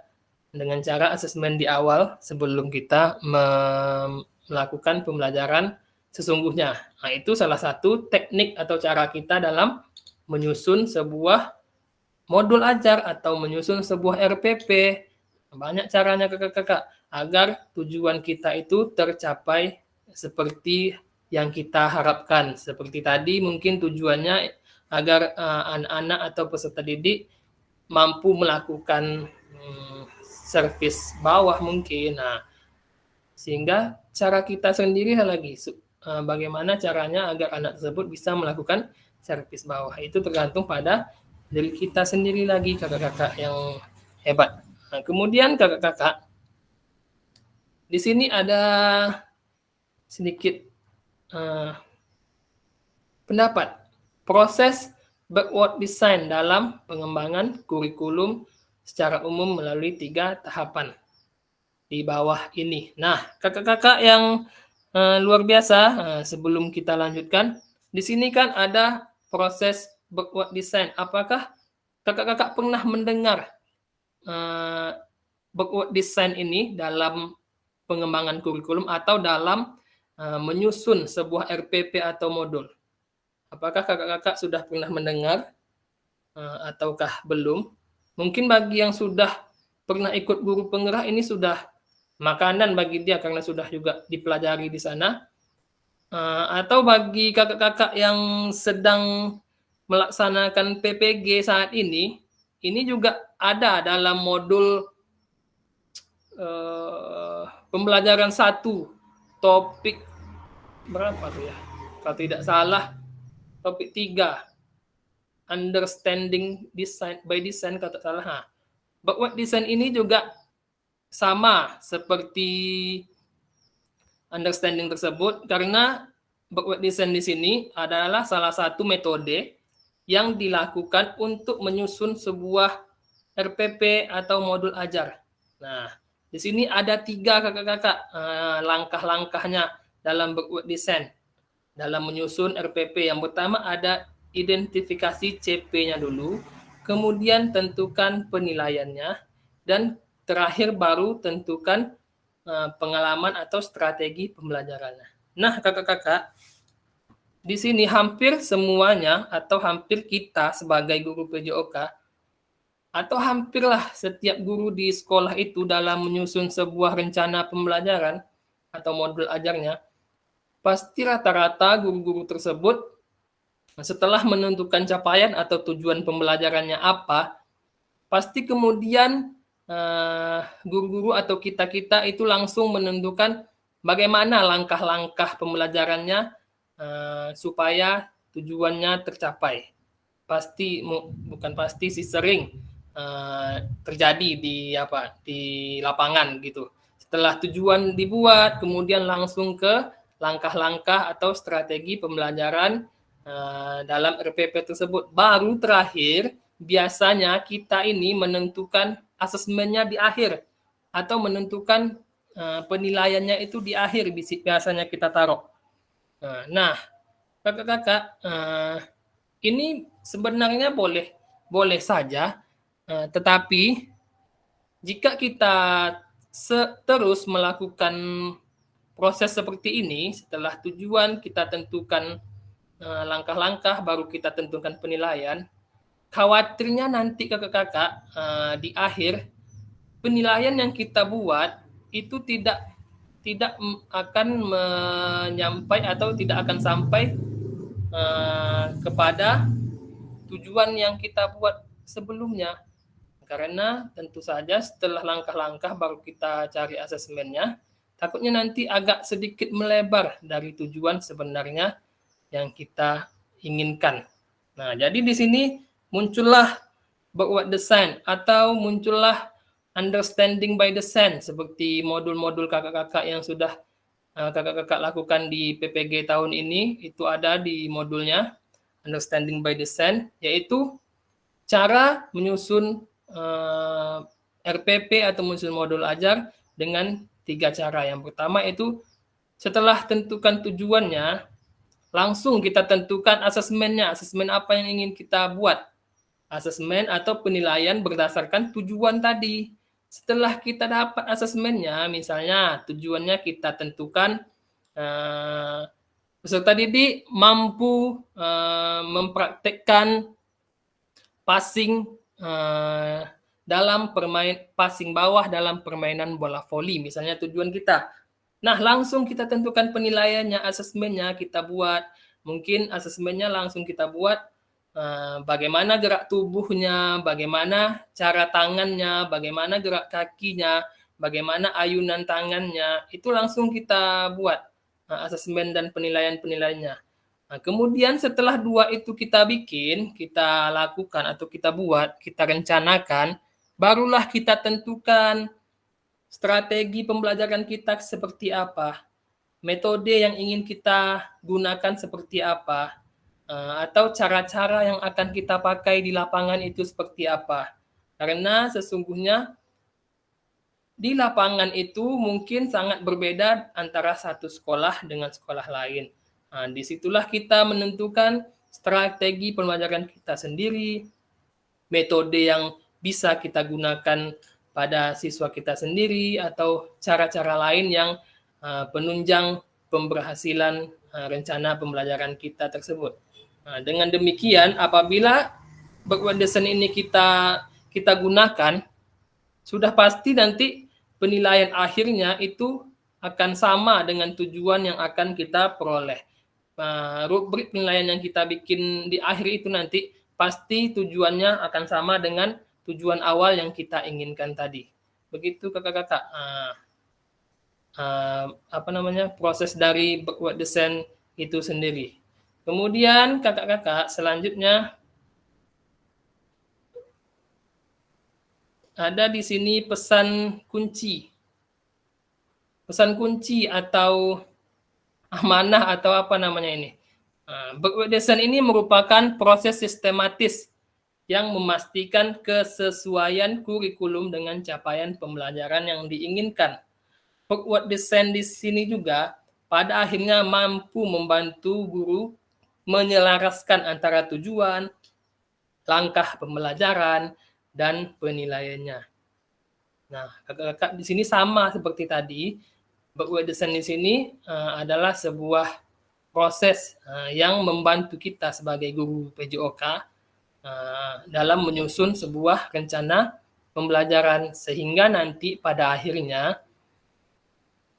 dengan cara asesmen di awal sebelum kita melakukan pembelajaran sesungguhnya. Nah, itu salah satu teknik atau cara kita dalam menyusun sebuah modul ajar atau menyusun sebuah RPP. Banyak caranya kakak-kakak agar tujuan kita itu tercapai seperti yang kita harapkan. Seperti tadi mungkin tujuannya agar anak-anak atau peserta didik mampu melakukan servis bawah mungkin. Nah, sehingga cara kita sendiri lagi bagaimana caranya agar anak tersebut bisa melakukan servis bawah. Itu tergantung pada diri kita sendiri lagi kakak-kakak yang hebat. Nah, kemudian kakak-kakak di sini ada sedikit pendapat proses backward design dalam pengembangan kurikulum secara umum melalui 3 tahapan di bawah ini. Nah, kakak-kakak yang luar biasa, sebelum kita lanjutkan, di sini kan ada proses backward design. Apakah kakak-kakak pernah mendengar backward design ini dalam pengembangan kurikulum atau dalam menyusun sebuah RPP atau modul? Apakah kakak-kakak sudah pernah mendengar ataukah belum? Mungkin bagi yang sudah pernah ikut guru penggerak ini sudah makanan bagi dia karena sudah juga dipelajari di sana. Atau bagi kakak-kakak yang sedang melaksanakan PPG saat ini juga ada dalam modul pembelajaran 1 topik berapa tuh ya? Kalau tidak salah topik 3 understanding design by design kalau tak salah. Backward design ini juga sama seperti understanding tersebut karena backward design di sini adalah salah satu metode yang dilakukan untuk menyusun sebuah RPP atau modul ajar. Nah, di sini ada 3 kakak-kakak langkah-langkahnya dalam backward design. Dalam menyusun RPP, yang pertama ada identifikasi CP-nya dulu, kemudian tentukan penilaiannya, dan terakhir baru tentukan pengalaman atau strategi pembelajarannya. Nah, kakak-kakak, di sini hampir semuanya atau hampir kita sebagai guru PJOK atau hampirlah setiap guru di sekolah itu dalam menyusun sebuah rencana pembelajaran atau modul ajarnya, pasti rata-rata guru-guru tersebut Setelah menentukan capaian atau tujuan pembelajarannya apa, pasti kemudian guru-guru atau kita-kita itu langsung menentukan bagaimana langkah-langkah pembelajarannya supaya tujuannya tercapai. Bukan pasti sih, sering terjadi di lapangan gitu. Setelah tujuan dibuat, kemudian langsung ke langkah-langkah atau strategi pembelajaran dalam RPP tersebut. Baru terakhir biasanya kita ini menentukan asesmennya di akhir atau menentukan penilaiannya itu di akhir biasanya kita taruh. Nah, kakak-kakak, ini sebenarnya boleh saja, tetapi jika kita terus melakukan proses seperti ini, setelah tujuan kita tentukan langkah-langkah, baru kita tentukan penilaian, khawatirnya nanti kakak-kakak di akhir penilaian yang kita buat itu tidak akan akan sampai kepada tujuan yang kita buat sebelumnya. Karena tentu saja setelah langkah-langkah baru kita cari asesmennya, takutnya nanti agak sedikit melebar dari tujuan sebenarnya yang kita inginkan. Nah, jadi di sini muncullah backward design atau muncullah understanding by design seperti modul-modul kakak-kakak yang sudah kakak-kakak lakukan di PPG tahun ini. Itu ada di modulnya understanding by design, yaitu cara menyusun RPP atau menyusun modul ajar dengan 3 cara. Yang pertama itu setelah tentukan tujuannya, langsung kita tentukan asesmennya. Asesmen apa yang ingin kita buat? Asesmen atau penilaian berdasarkan tujuan tadi. Setelah kita dapat asesmennya, misalnya tujuannya kita tentukan peserta didik mampu mempraktekkan passing passing bawah dalam permainan bola voli, misalnya tujuan kita. Nah, langsung kita tentukan penilaiannya, asesmennya kita buat. Mungkin asesmennya langsung kita buat bagaimana gerak tubuhnya, bagaimana cara tangannya, bagaimana gerak kakinya, bagaimana ayunan tangannya. Itu langsung kita buat asesmen dan penilaian-penilaiannya. Nah, kemudian setelah 2 itu kita bikin, kita lakukan atau kita buat, kita rencanakan, barulah kita tentukan strategi pembelajaran kita seperti apa, metode yang ingin kita gunakan seperti apa, atau cara-cara yang akan kita pakai di lapangan itu seperti apa. Karena sesungguhnya di lapangan itu mungkin sangat berbeda antara satu sekolah dengan sekolah lain. Nah, disitulah kita menentukan strategi pembelajaran kita sendiri, metode yang bisa kita gunakan pada siswa kita sendiri, atau cara-cara lain yang penunjang pemberhasilan rencana pembelajaran kita tersebut. Nah, dengan demikian, apabila backward design ini kita gunakan, sudah pasti nanti penilaian akhirnya itu akan sama dengan tujuan yang akan kita peroleh. Rubrik penilaian yang kita bikin di akhir itu nanti pasti tujuannya akan sama dengan tujuan awal yang kita inginkan tadi. Begitu kakak-kakak. Proses dari backward design itu sendiri. Kemudian kakak-kakak selanjutnya ada di sini pesan kunci. Pesan kunci atau amanah atau apa namanya ini. Backward design ini merupakan proses sistematis yang memastikan kesesuaian kurikulum dengan capaian pembelajaran yang diinginkan. Backward design di sini juga pada akhirnya mampu membantu guru menyelaraskan antara tujuan, langkah pembelajaran, dan penilaiannya. Nah, kakak-kakak di sini sama seperti tadi. Backward design di sini adalah sebuah proses yang membantu kita sebagai guru PJOK dalam menyusun sebuah rencana pembelajaran sehingga nanti pada akhirnya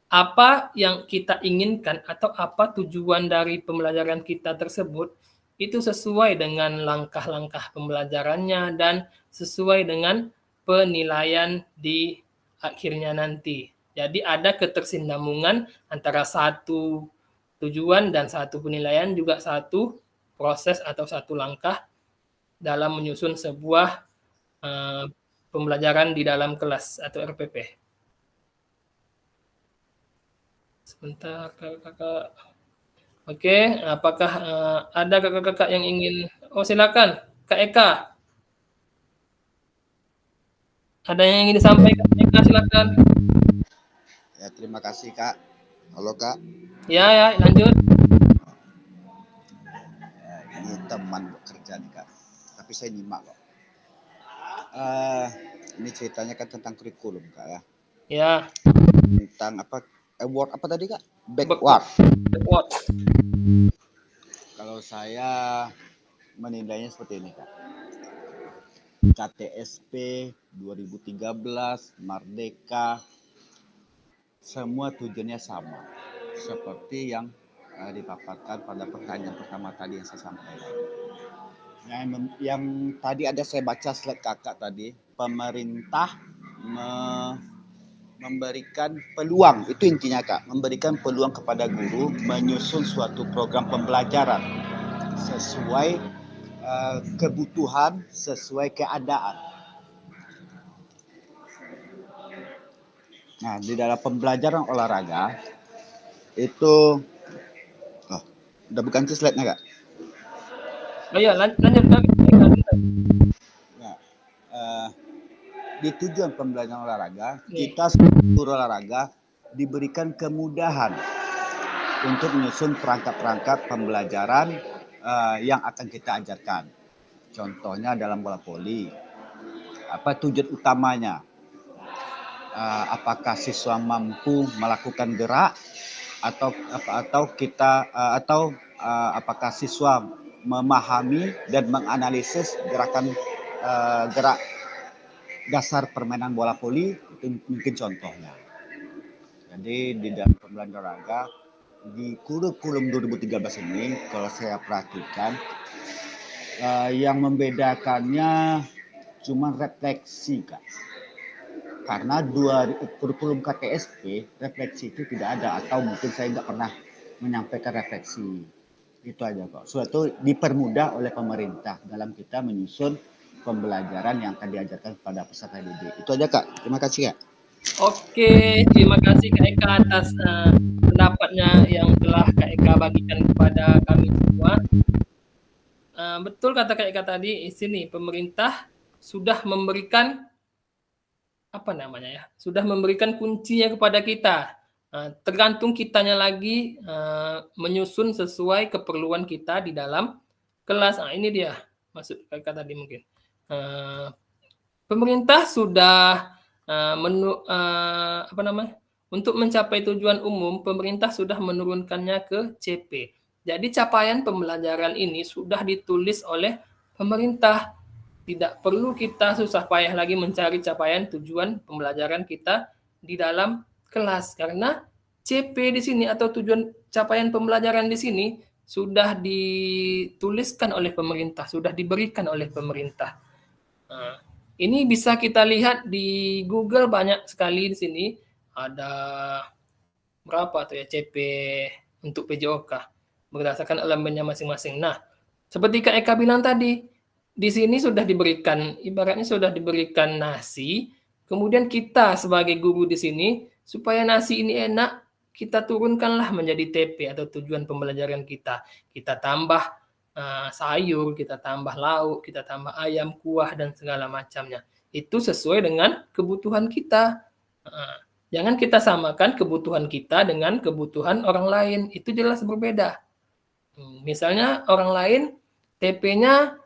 apa yang kita inginkan atau apa tujuan dari pembelajaran kita tersebut itu sesuai dengan langkah-langkah pembelajarannya dan sesuai dengan penilaian di akhirnya nanti. Jadi ada ketersinambungan antara satu tujuan dan satu penilaian, juga satu proses atau satu langkah dalam menyusun sebuah pembelajaran di dalam kelas atau RPP. Sebentar, kakak-kakak. Oke, apakah ada kakak-kakak yang ingin? Oh, silakan, Kak Eka. Ada yang ingin disampaikan, Kak Eka, silakan. Ya, terima kasih Kak. Halo Kak. Ya, lanjut. Ya, ini teman bekerja nih Kak. Tapi saya nyimak kok. Ini ceritanya kan tentang kurikulum Kak ya. Ya. Tentang apa? Award apa tadi Kak? Backward. Kalau saya menilainya seperti ini Kak. KTSP 2013, Merdeka, semua tujuannya sama. Seperti yang dipaparkan pada pertanyaan pertama tadi yang saya sampaikan. Yang tadi ada saya baca slide kakak tadi, pemerintah memberikan peluang, itu intinya Kak, memberikan peluang kepada guru menyusun suatu program pembelajaran sesuai kebutuhan, sesuai keadaan. Nah, di dalam pembelajaran olahraga itu, udah bukan slide-nya Kak? Oh iya, lanjut Kak. Nah, di tujuan pembelajaran olahraga, kita sebagai guru olahraga diberikan kemudahan untuk menyusun perangkat-perangkat pembelajaran yang akan kita ajarkan. Contohnya dalam bola voli, apa tujuan utamanya? Apakah siswa mampu melakukan gerak atau apakah siswa memahami dan menganalisis gerakan gerak dasar permainan bola voli, itu mungkin contohnya. Jadi di dalam pembelajaran olahraga di kurikulum 2013 ini, kalau saya perhatikan, yang membedakannya cuma refleksi Kak. Karena kurikulum KTSP refleksi itu tidak ada, atau mungkin saya nggak pernah menyampaikan refleksi. Itu aja kok. Suatu dipermudah oleh pemerintah dalam kita menyusun pembelajaran yang akan diajarkan kepada peserta didik. Itu aja Kak. Terima kasih Kak. Oke, terima kasih Kak Eka atas pendapatnya yang telah Kak Eka bagikan kepada kami semua. Betul kata Kak Eka tadi, di sini pemerintah sudah memberikan sudah memberikan kuncinya kepada kita. Tergantung kitanya lagi menyusun sesuai keperluan kita di dalam kelas. Ini dia maksud Kak Eka tadi mungkin. Pemerintah sudah untuk mencapai tujuan umum, pemerintah sudah menurunkannya ke CP. Jadi capaian pembelajaran ini sudah ditulis oleh pemerintah. Tidak perlu kita susah payah lagi mencari capaian tujuan pembelajaran kita di dalam kelas. Karena CP di sini atau tujuan capaian pembelajaran di sini sudah dituliskan oleh pemerintah, sudah diberikan oleh pemerintah. Ini bisa kita lihat di Google, banyak sekali di sini. Ada berapa tuh ya CP untuk PJOK berdasarkan elemennya masing-masing. Nah, seperti Kak Eka bilang tadi, di sini sudah diberikan, ibaratnya sudah diberikan nasi, kemudian kita sebagai guru di sini, supaya nasi ini enak, kita turunkanlah menjadi TP atau tujuan pembelajaran kita. Kita tambah sayur, kita tambah lauk, kita tambah ayam, kuah, dan segala macamnya. Itu sesuai dengan kebutuhan kita. Jangan kita samakan kebutuhan kita dengan kebutuhan orang lain. Itu jelas berbeda. Misalnya orang lain TP-nya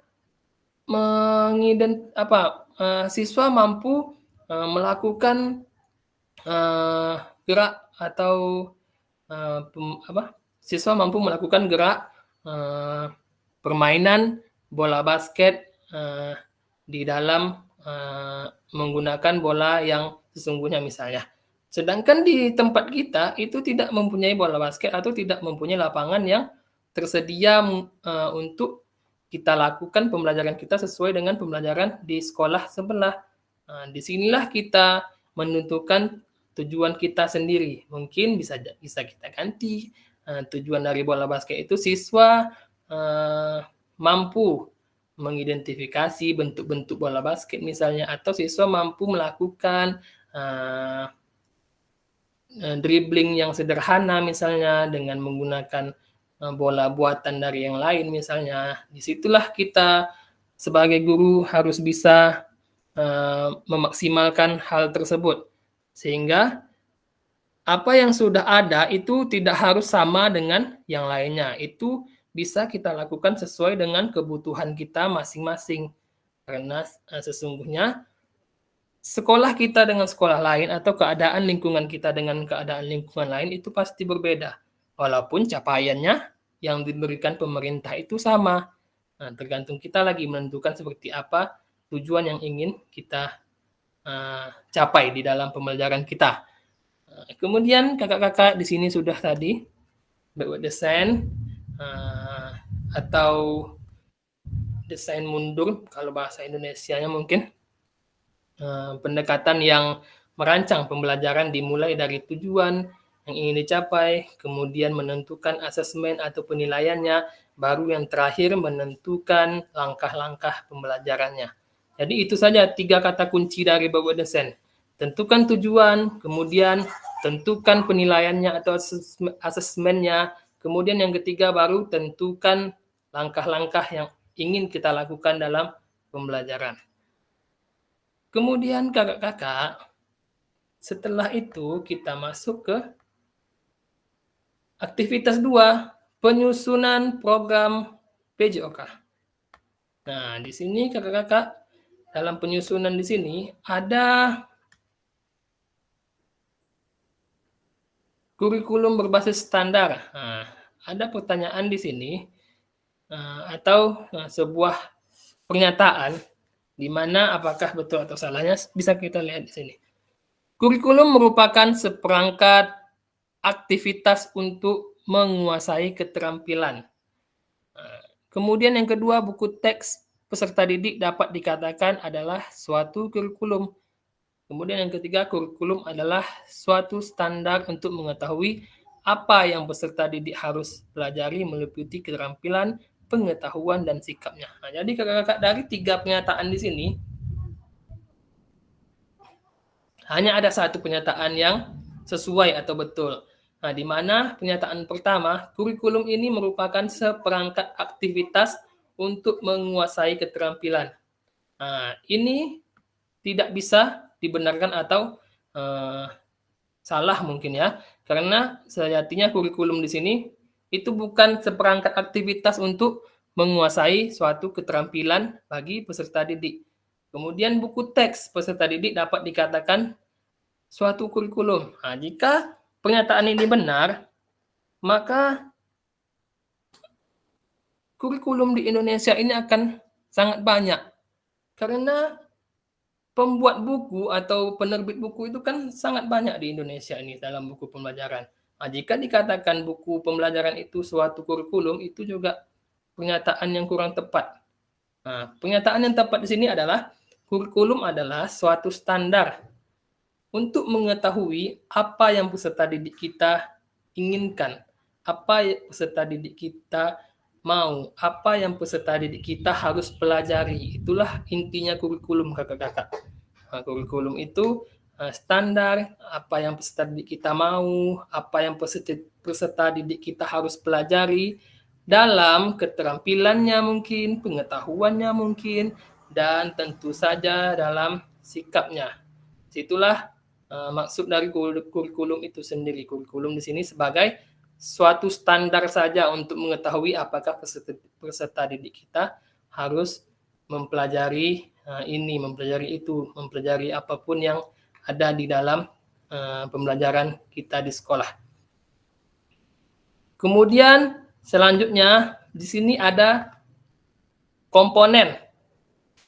siswa mampu melakukan gerak atau siswa mampu melakukan gerak permainan bola basket di dalam menggunakan bola yang sesungguhnya misalnya. Sedangkan di tempat kita itu tidak mempunyai bola basket atau tidak mempunyai lapangan yang tersedia untuk kita lakukan pembelajaran kita sesuai dengan pembelajaran di sekolah sebelah. Disinilah kita menentukan tujuan kita sendiri. Mungkin bisa kita ganti tujuan dari bola basket itu siswa mampu mengidentifikasi bentuk-bentuk bola basket misalnya, atau siswa mampu melakukan dribbling yang sederhana misalnya dengan menggunakan bola buatan dari yang lain misalnya. Disitulah kita sebagai guru harus bisa memaksimalkan hal tersebut, sehingga apa yang sudah ada itu tidak harus sama dengan yang lainnya. Itu bisa kita lakukan sesuai dengan kebutuhan kita masing-masing. Karena sesungguhnya sekolah kita dengan sekolah lain atau keadaan lingkungan kita dengan keadaan lingkungan lain itu pasti berbeda. Walaupun capaiannya yang diberikan pemerintah itu sama. Tergantung kita lagi menentukan seperti apa tujuan yang ingin kita capai di dalam pembelajaran kita. Kemudian kakak-kakak di sini sudah tadi backward design atau desain mundur kalau bahasa Indonesianya mungkin. Pendekatan yang merancang pembelajaran dimulai dari tujuan yang ingin dicapai, kemudian menentukan asesmen atau penilaiannya, baru yang terakhir menentukan langkah-langkah pembelajarannya. Jadi itu saja 3 kata kunci dari backward design. Tentukan tujuan, kemudian tentukan penilaiannya atau asesmennya, kemudian yang ketiga baru tentukan langkah-langkah yang ingin kita lakukan dalam pembelajaran. Kemudian kakak-kakak, setelah itu kita masuk ke aktivitas 2, penyusunan program PJOK. Nah, di sini kakak-kakak, dalam penyusunan di sini ada kurikulum berbasis standar. Nah, ada pertanyaan di sini atau sebuah pernyataan di mana apakah betul atau salahnya bisa kita lihat di sini. Kurikulum merupakan seperangkat aktivitas untuk menguasai keterampilan. Kemudian yang kedua, buku teks peserta didik dapat dikatakan adalah suatu kurikulum. Kemudian yang ketiga, kurikulum adalah suatu standar untuk mengetahui apa yang peserta didik harus pelajari meliputi keterampilan, pengetahuan, dan sikapnya. Nah, jadi kakak-kakak dari 3 pernyataan di sini, hanya ada satu pernyataan yang sesuai atau betul. Nah, di mana pernyataan pertama, kurikulum ini merupakan seperangkat aktivitas untuk menguasai keterampilan. Nah, ini tidak bisa dibenarkan atau salah mungkin ya, karena sejatinya kurikulum di sini itu bukan seperangkat aktivitas untuk menguasai suatu keterampilan bagi peserta didik. Kemudian buku teks peserta didik dapat dikatakan suatu kurikulum. Nah, jika pernyataan ini benar, maka kurikulum di Indonesia ini akan sangat banyak. Karena pembuat buku atau penerbit buku itu kan sangat banyak di Indonesia ini dalam buku pembelajaran. Nah, jika dikatakan buku pembelajaran itu suatu kurikulum, itu juga pernyataan yang kurang tepat. Nah, pernyataan yang tepat di sini adalah kurikulum adalah suatu standar untuk mengetahui apa yang peserta didik kita inginkan, apa yang peserta didik kita mau, apa yang peserta didik kita harus pelajari. Itulah intinya kurikulum kakak-kakak. Nah, kurikulum itu standar apa yang peserta didik kita mau, apa yang peserta didik kita harus pelajari dalam keterampilannya mungkin, pengetahuannya mungkin, dan tentu saja dalam sikapnya. Itulah maksud dari kurikulum itu sendiri. Kurikulum di sini sebagai suatu standar saja untuk mengetahui apakah peserta didik kita harus mempelajari ini, mempelajari itu, mempelajari apapun yang ada di dalam pembelajaran kita di sekolah. Kemudian selanjutnya di sini ada komponen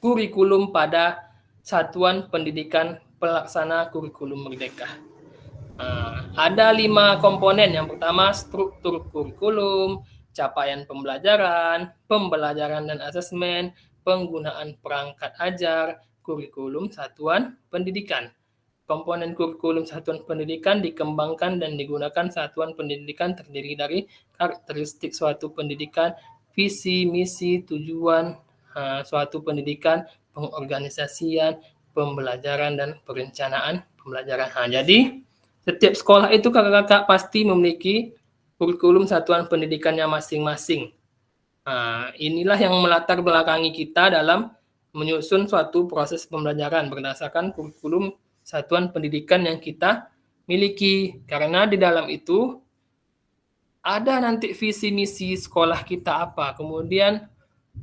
kurikulum pada Satuan Pendidikan Pelaksana Kurikulum Merdeka. Ada 5 komponen. Yang pertama struktur kurikulum, capaian pembelajaran, pembelajaran dan asesmen, penggunaan perangkat ajar, kurikulum satuan pendidikan. Komponen kurikulum satuan pendidikan dikembangkan dan digunakan satuan pendidikan terdiri dari karakteristik suatu pendidikan, visi, misi, tujuan suatu pendidikan, pengorganisasian, pembelajaran, dan perencanaan pembelajaran. Jadi, setiap sekolah itu kakak-kakak pasti memiliki kurikulum satuan pendidikannya masing-masing. Inilah yang melatar belakangi kita dalam menyusun suatu proses pembelajaran berdasarkan kurikulum satuan pendidikan yang kita miliki. Karena di dalam itu ada nanti visi misi sekolah kita apa, kemudian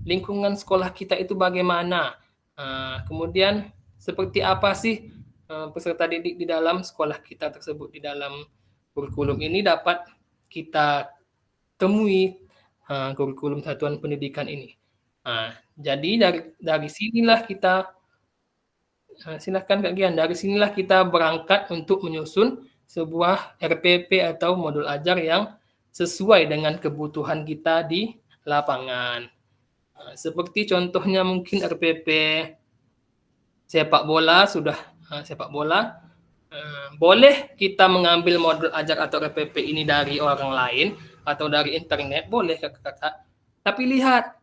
lingkungan sekolah kita itu bagaimana, kemudian seperti apa sih peserta didik di dalam sekolah kita tersebut. Di dalam kurikulum ini dapat kita temui kurikulum satuan pendidikan ini. Jadi dari sinilah kita silakan Kak Gian. Dari sinilah kita berangkat untuk menyusun sebuah RPP atau modul ajar yang sesuai dengan kebutuhan kita di lapangan. Seperti contohnya mungkin RPP sepak bola, sepak bola. Boleh kita mengambil modul ajar atau RPP ini dari orang lain atau dari internet, boleh kakak-kakak. Tapi lihat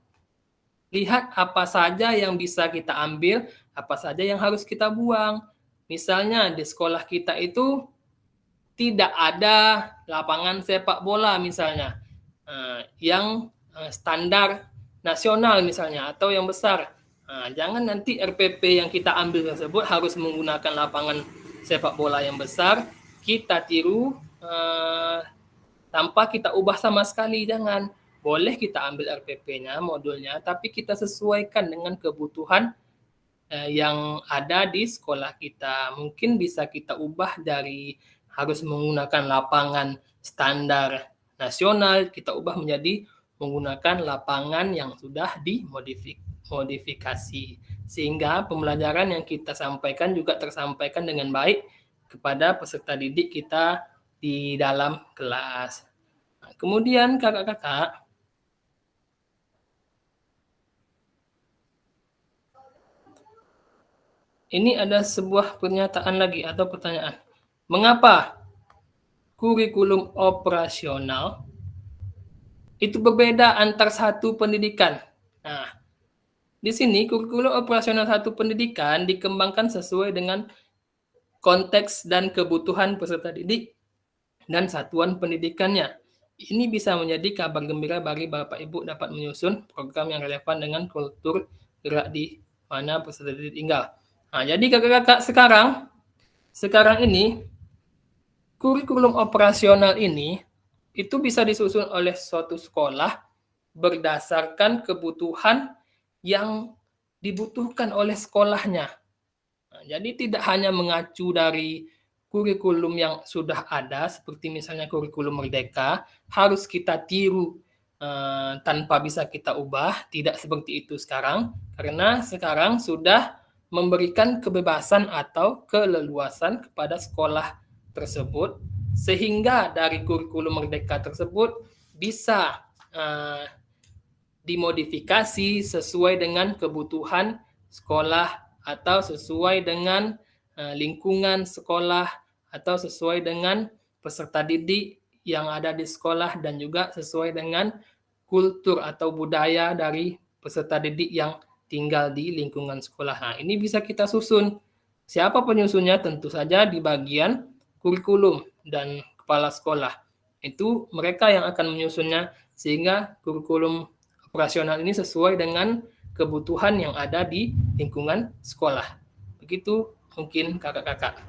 apa saja yang bisa kita ambil, apa saja yang harus kita buang. Misalnya di sekolah kita itu tidak ada lapangan sepak bola misalnya, yang standar nasional misalnya, atau yang besar. Jangan nanti RPP yang kita ambil tersebut harus menggunakan lapangan sepak bola yang besar, kita tiru tanpa kita ubah sama sekali. Jangan. Boleh kita ambil RPP-nya, modulnya, tapi kita sesuaikan dengan kebutuhan yang ada di sekolah kita. Mungkin bisa kita ubah dari harus menggunakan lapangan standar nasional, kita ubah menjadi menggunakan lapangan yang sudah dimodifikasi. Sehingga pembelajaran yang kita sampaikan juga tersampaikan dengan baik kepada peserta didik kita di dalam kelas. Kemudian kakak-kakak, ini ada sebuah pernyataan lagi atau pertanyaan. Mengapa kurikulum operasional itu berbeda antar satu pendidikan? Nah, di sini kurikulum operasional satu pendidikan dikembangkan sesuai dengan konteks dan kebutuhan peserta didik dan satuan pendidikannya. Ini bisa menjadi kabar gembira bagi Bapak Ibu dapat menyusun program yang relevan dengan kultur gerak di mana peserta didik tinggal. Jadi kakak-kakak sekarang ini kurikulum operasional ini itu bisa disusun oleh suatu sekolah berdasarkan kebutuhan yang dibutuhkan oleh sekolahnya. Jadi tidak hanya mengacu dari kurikulum yang sudah ada, seperti misalnya kurikulum Merdeka, harus kita tiru tanpa bisa kita ubah. Tidak seperti itu sekarang, karena sekarang sudah memberikan kebebasan atau keleluasan kepada sekolah tersebut, sehingga dari kurikulum Merdeka tersebut bisa dimodifikasi sesuai dengan kebutuhan sekolah atau sesuai dengan lingkungan sekolah atau sesuai dengan peserta didik yang ada di sekolah dan juga sesuai dengan kultur atau budaya dari peserta didik yang tinggal di lingkungan sekolah. Ini bisa kita susun. Siapa penyusunnya? Tentu saja di bagian kurikulum dan kepala sekolah. Itu mereka yang akan menyusunnya sehingga kurikulum operasional ini sesuai dengan kebutuhan yang ada di lingkungan sekolah. Begitu mungkin kakak-kakak.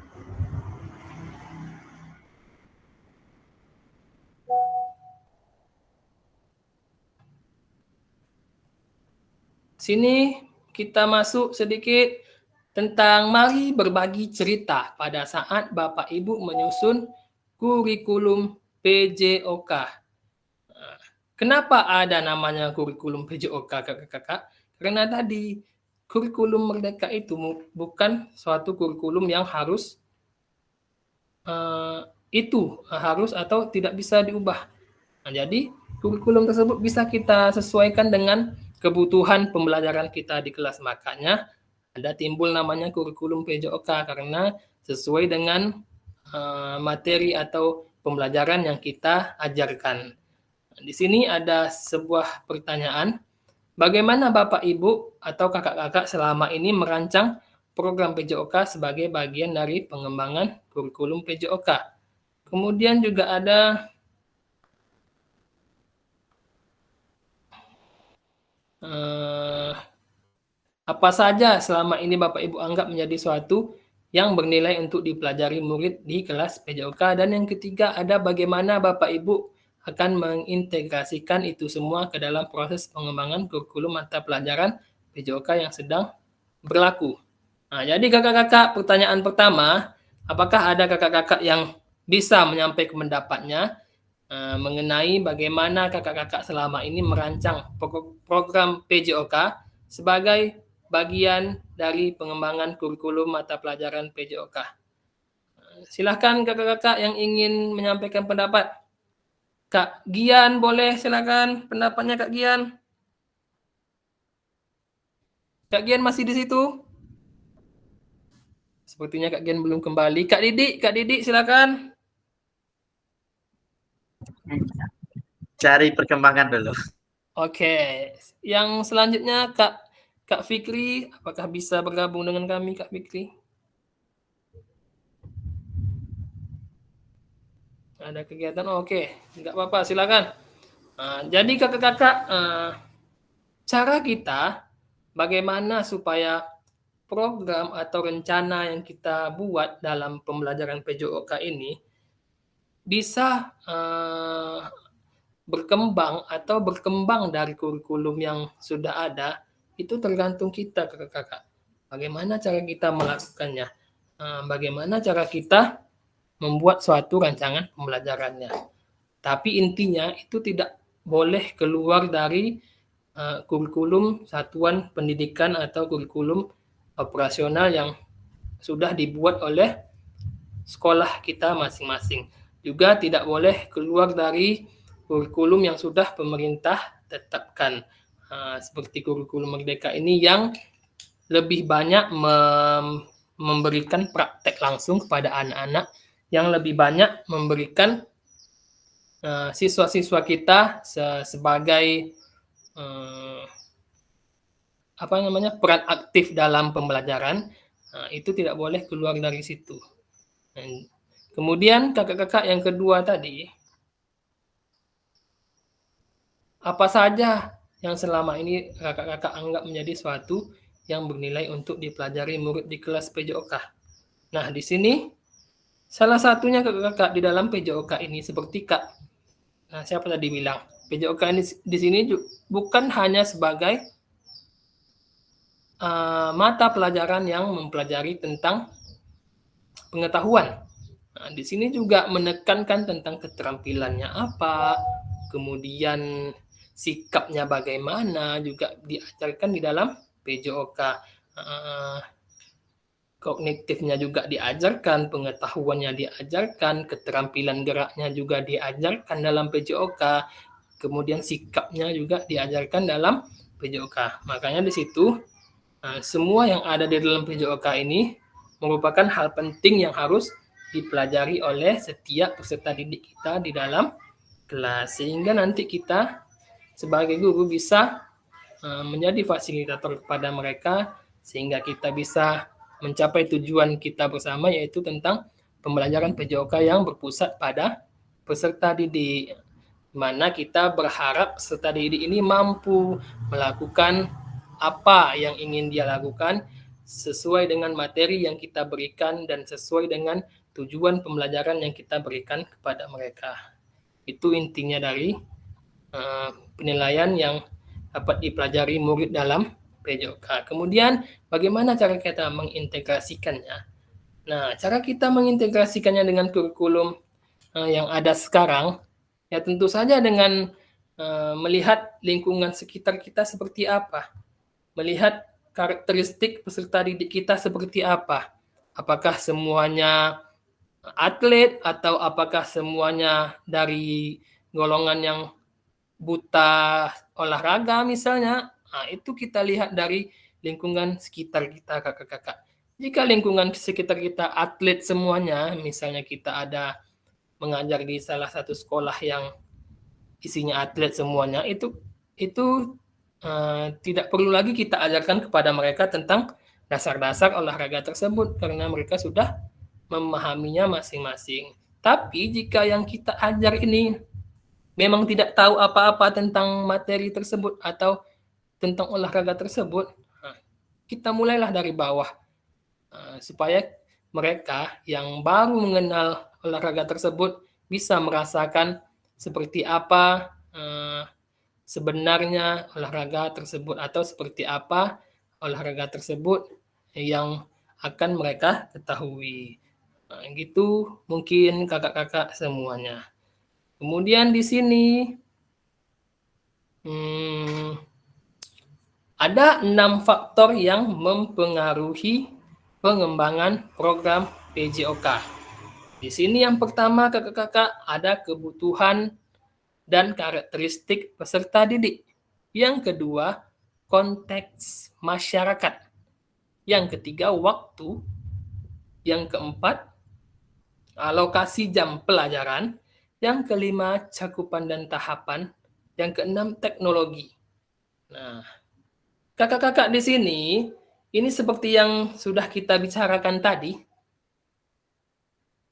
Sini kita masuk sedikit tentang mari berbagi cerita pada saat Bapak Ibu menyusun kurikulum PJOK. Kenapa ada namanya kurikulum PJOK kakak-kakak? Karena tadi kurikulum Merdeka itu bukan suatu kurikulum yang harus harus atau tidak bisa diubah. Jadi kurikulum tersebut bisa kita sesuaikan dengan kebutuhan pembelajaran kita di kelas. Makanya ada timbul namanya kurikulum PJOK karena sesuai dengan materi atau pembelajaran yang kita ajarkan. Di sini ada sebuah pertanyaan, bagaimana Bapak Ibu atau kakak-kakak selama ini merancang program PJOK sebagai bagian dari pengembangan kurikulum PJOK? Kemudian juga ada apa saja selama ini Bapak Ibu anggap menjadi suatu yang bernilai untuk dipelajari murid di kelas PJOK. Dan yang ketiga ada bagaimana Bapak Ibu akan mengintegrasikan itu semua ke dalam proses pengembangan kurikulum mata pelajaran PJOK yang sedang berlaku. Nah, jadi kakak-kakak, pertanyaan pertama, apakah ada kakak-kakak yang bisa menyampaikan pendapatnya mengenai bagaimana kakak-kakak selama ini merancang program PJOK sebagai bagian dari pengembangan kurikulum mata pelajaran PJOK. Silakan kakak-kakak yang ingin menyampaikan pendapat. Kak Gian boleh silakan pendapatnya Kak Gian. Kak Gian masih di situ? Sepertinya Kak Gian belum kembali. Kak Didik silakan. Cari perkembangan dulu. Oke, yang selanjutnya Kak Fikri, apakah bisa bergabung dengan kami Kak Fikri? Ada kegiatan? Oke, nggak apa-apa, silakan. Jadi kakak-kakak, cara kita bagaimana supaya program atau rencana yang kita buat dalam pembelajaran PJOK ini bisa berkembang dari kurikulum yang sudah ada, itu tergantung kita kakak-kakak. Bagaimana cara kita melakukannya? Bagaimana cara kita membuat suatu rancangan pembelajarannya. Tapi intinya itu tidak boleh keluar dari kurikulum satuan pendidikan atau kurikulum operasional yang sudah dibuat oleh sekolah kita masing-masing. Juga tidak boleh keluar dari kurikulum yang sudah pemerintah tetapkan. Seperti kurikulum Merdeka ini yang lebih banyak memberikan praktek langsung kepada anak-anak, yang lebih banyak memberikan siswa-siswa kita sebagai peran aktif dalam pembelajaran. Itu tidak boleh keluar dari situ. Kemudian kakak-kakak yang kedua tadi, apa saja yang selama ini kakak-kakak anggap menjadi suatu yang bernilai untuk dipelajari murid di kelas PJOK? Nah, di sini salah satunya kakak-kakak di dalam PJOK ini seperti siapa tadi bilang, PJOK ini di sini bukan hanya sebagai mata pelajaran yang mempelajari tentang pengetahuan. Nah, di sini juga menekankan tentang keterampilannya apa, kemudian sikapnya bagaimana juga diajarkan di dalam PJOK. Kognitifnya juga diajarkan, pengetahuannya diajarkan, keterampilan geraknya juga diajarkan dalam PJOK, kemudian sikapnya juga diajarkan dalam PJOK. Makanya di situ semua yang ada di dalam PJOK ini merupakan hal penting yang harus dipelajari oleh setiap peserta didik kita di dalam kelas, sehingga nanti kita sebagai guru bisa menjadi fasilitator kepada mereka, sehingga kita bisa mencapai tujuan kita bersama, yaitu tentang pembelajaran PJOK yang berpusat pada peserta didik, mana kita berharap peserta didik ini mampu melakukan apa yang ingin dia lakukan sesuai dengan materi yang kita berikan dan sesuai dengan tujuan pembelajaran yang kita berikan kepada mereka. Itu intinya dari penilaian yang dapat dipelajari murid dalam PJOK. Kemudian bagaimana cara kita mengintegrasikannya? Nah, cara kita mengintegrasikannya dengan kurikulum yang ada sekarang, ya tentu saja dengan melihat lingkungan sekitar kita seperti apa, melihat karakteristik peserta didik kita seperti apa. Apakah semuanya atlet atau apakah semuanya dari golongan yang buta olahraga misalnya, itu kita lihat dari lingkungan sekitar kita, kakak-kakak. Jika lingkungan sekitar kita atlet semuanya, misalnya kita ada mengajar di salah satu sekolah yang isinya atlet semuanya, itu tidak perlu lagi kita ajarkan kepada mereka tentang dasar-dasar olahraga tersebut karena mereka sudah memahaminya masing-masing. Tapi jika yang kita ajar ini memang tidak tahu apa-apa tentang materi tersebut atau tentang olahraga tersebut, kita mulailah dari bawah supaya mereka yang baru mengenal olahraga tersebut bisa merasakan seperti apa sebenarnya olahraga tersebut atau seperti apa olahraga tersebut yang akan mereka ketahui. Gitu mungkin kakak-kakak semuanya. Kemudian di sini ada 6 faktor yang mempengaruhi pengembangan program PJOK. Di sini yang pertama kakak-kakak ada kebutuhan dan karakteristik peserta didik. Yang kedua, konteks masyarakat. Yang ketiga, waktu. Yang keempat, alokasi jam pelajaran. Yang kelima, cakupan dan tahapan. Yang keenam, teknologi. Nah, kakak-kakak di sini, ini seperti yang sudah kita bicarakan tadi,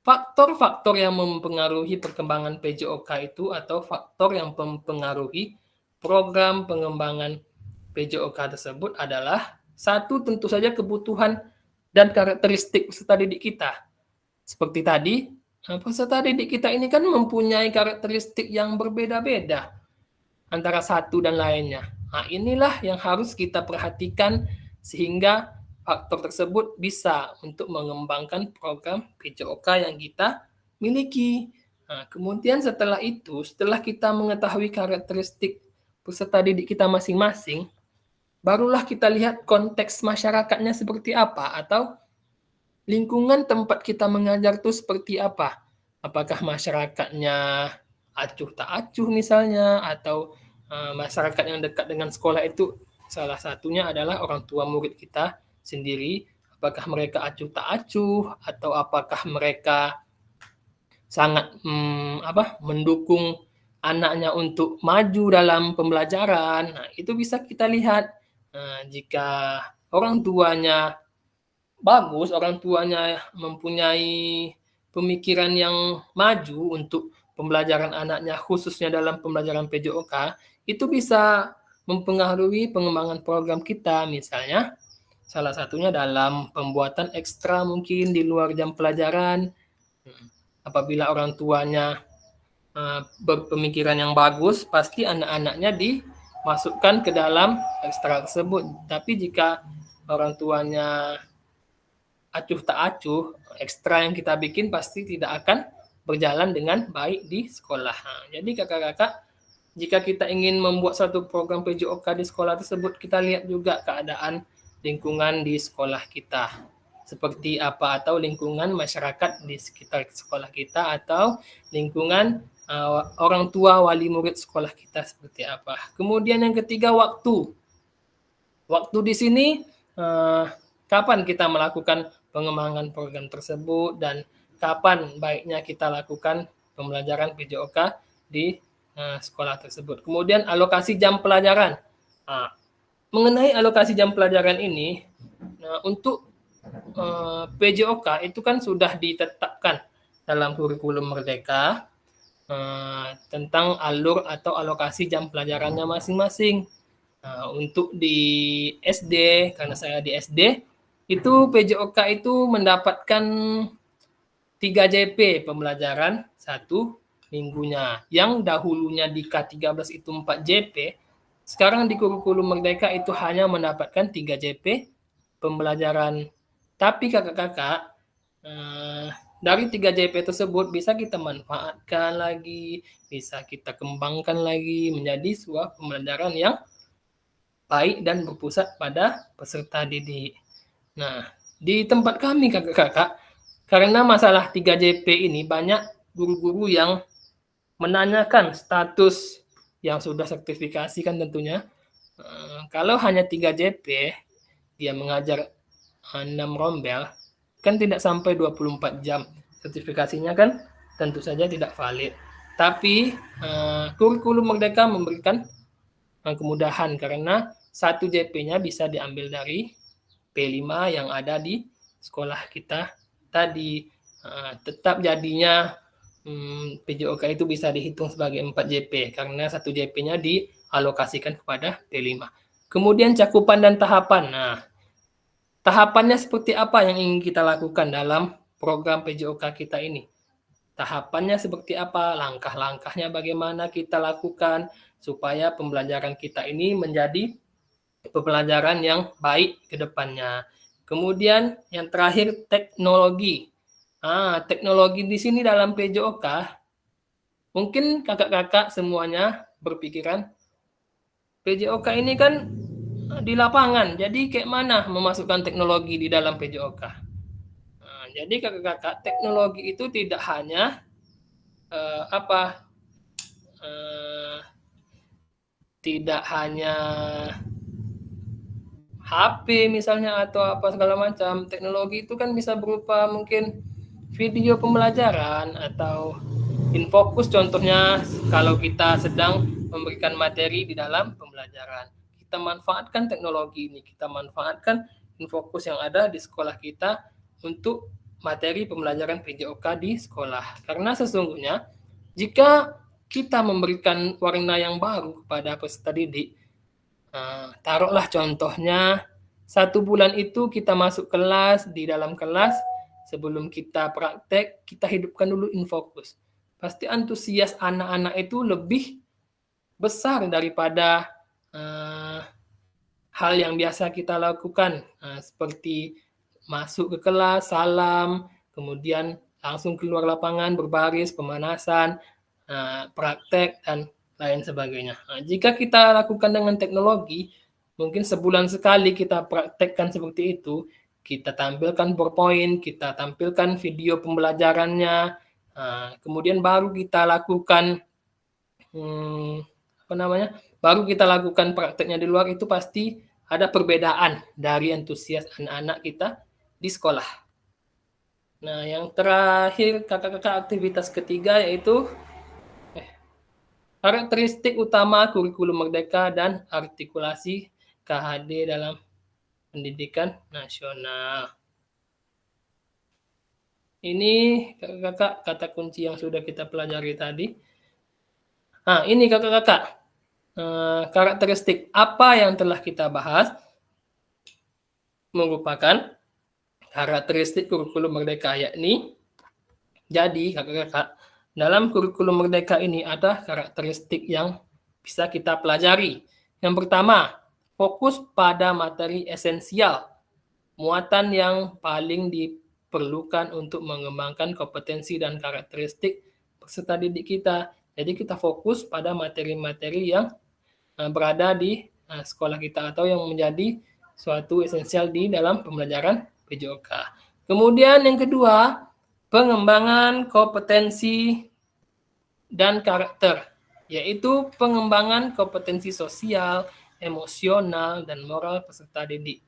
faktor-faktor yang mempengaruhi perkembangan PJOK itu atau faktor yang mempengaruhi program pengembangan PJOK tersebut adalah satu, tentu saja kebutuhan dan karakteristik peserta didik kita. Seperti tadi, peserta didik kita ini kan mempunyai karakteristik yang berbeda-beda antara satu dan lainnya. Nah, inilah yang harus kita perhatikan sehingga faktor tersebut bisa untuk mengembangkan program PJOK yang kita miliki. Nah, kemudian setelah itu, setelah kita mengetahui karakteristik peserta didik kita masing-masing, barulah kita lihat konteks masyarakatnya seperti apa atau lingkungan tempat kita mengajar itu seperti apa. Apakah masyarakatnya acuh tak acuh misalnya, atau masyarakat yang dekat dengan sekolah itu salah satunya adalah orang tua murid kita sendiri, apakah mereka acuh tak acuh atau apakah mereka sangat mendukung anaknya untuk maju dalam pembelajaran. Nah, itu bisa kita lihat. Jika orang tuanya bagus, orang tuanya mempunyai pemikiran yang maju untuk pembelajaran anaknya, khususnya dalam pembelajaran PJOK, itu bisa mempengaruhi pengembangan program kita, misalnya salah satunya dalam pembuatan ekstra mungkin di luar jam pelajaran. Apabila orang tuanya berpemikiran yang bagus, pasti anak-anaknya dimasukkan ke dalam ekstra tersebut. Tapi jika orang tuanya acuh tak acuh, ekstra yang kita bikin pasti tidak akan berjalan dengan baik di sekolah. Jadi kakak-kakak, jika kita ingin membuat satu program PJOK di sekolah tersebut, kita lihat juga keadaan lingkungan di sekolah kita seperti apa, atau lingkungan masyarakat di sekitar sekolah kita, atau lingkungan orang tua wali murid sekolah kita seperti apa. Kemudian yang ketiga, waktu. Waktu di sini kapan kita melakukan pengembangan program tersebut dan kapan baiknya kita lakukan pembelajaran PJOK di sekolah tersebut. Kemudian alokasi jam pelajaran. Mengenai alokasi jam pelajaran ini, untuk PJOK itu kan sudah ditetapkan dalam kurikulum Merdeka tentang alur atau alokasi jam pelajarannya masing-masing. Untuk di SD, karena saya di SD, itu PJOK itu mendapatkan 3 JP pembelajaran 1 minggunya. Yang dahulunya di K13 itu 4 JP, sekarang di kurikulum Merdeka itu hanya mendapatkan 3 JP pembelajaran. Tapi kakak-kakak, dari 3 JP tersebut bisa kita manfaatkan lagi, bisa kita kembangkan lagi menjadi sebuah pembelajaran yang baik dan berpusat pada peserta didik. Nah, di tempat kami kakak-kakak, karena masalah 3 JP ini banyak guru-guru yang menanyakan status yang sudah sertifikasi kan tentunya. Kalau hanya 3 JP, dia mengajar 6 rombel, kan tidak sampai 24 jam. Sertifikasinya kan tentu saja tidak valid. Tapi kurikulum Merdeka memberikan kemudahan karena 1 JP-nya bisa diambil dari P5 yang ada di sekolah kita tadi. Tetap jadinya PJOK itu bisa dihitung sebagai 4 JP karena 1 JP-nya dialokasikan kepada P5. Kemudian cakupan dan tahapan. Nah, tahapannya seperti apa yang ingin kita lakukan dalam program PJOK kita ini? Tahapannya seperti apa? Langkah-langkahnya bagaimana kita lakukan supaya pembelajaran kita ini menjadi pembelajaran yang baik ke depannya. Kemudian yang terakhir teknologi. Teknologi di sini dalam PJOK, mungkin kakak-kakak semuanya berpikiran, PJOK ini kan di lapangan, jadi kayak mana memasukkan teknologi di dalam PJOK? Jadi kakak-kakak, teknologi itu tidak hanya tidak hanya HP misalnya atau apa segala macam. Teknologi itu kan bisa berupa mungkin video pembelajaran atau infocus, contohnya kalau kita sedang memberikan materi di dalam pembelajaran. Kita manfaatkan teknologi ini, kita manfaatkan infocus yang ada di sekolah kita untuk materi pembelajaran PJOK di sekolah. Karena sesungguhnya jika kita memberikan warna yang baru kepada peserta didik, taruhlah contohnya 1 bulan itu kita masuk kelas, di dalam kelas sebelum kita praktek, kita hidupkan dulu infocus. Pasti antusias anak-anak itu lebih besar daripada hal yang biasa kita lakukan, seperti masuk ke kelas, salam, kemudian langsung keluar lapangan, berbaris, pemanasan, praktek, dan lain sebagainya. Jika kita lakukan dengan teknologi, mungkin sebulan sekali kita praktekkan seperti itu, kita tampilkan PowerPoint, kita tampilkan video pembelajarannya, kemudian baru kita lakukan baru kita lakukan prakteknya di luar, itu pasti ada perbedaan dari antusias anak-anak kita di sekolah. Nah, yang terakhir kakak-kakak, aktivitas ketiga yaitu karakteristik utama kurikulum Merdeka dan artikulasi KHD dalam pendidikan nasional. Ini kakak-kakak kata kunci yang sudah kita pelajari tadi. Ini kakak-kakak, karakteristik apa yang telah kita bahas merupakan karakteristik kurikulum Merdeka, yakni jadi kakak-kakak, dalam kurikulum Merdeka ini ada karakteristik yang bisa kita pelajari. Yang pertama, fokus pada materi esensial, muatan yang paling diperlukan untuk mengembangkan kompetensi dan karakteristik peserta didik kita. Jadi kita fokus pada materi-materi yang berada di sekolah kita atau yang menjadi suatu esensial di dalam pembelajaran PJOK. Kemudian yang kedua, pengembangan kompetensi dan karakter, yaitu pengembangan kompetensi sosial, emosional, dan moral peserta didik.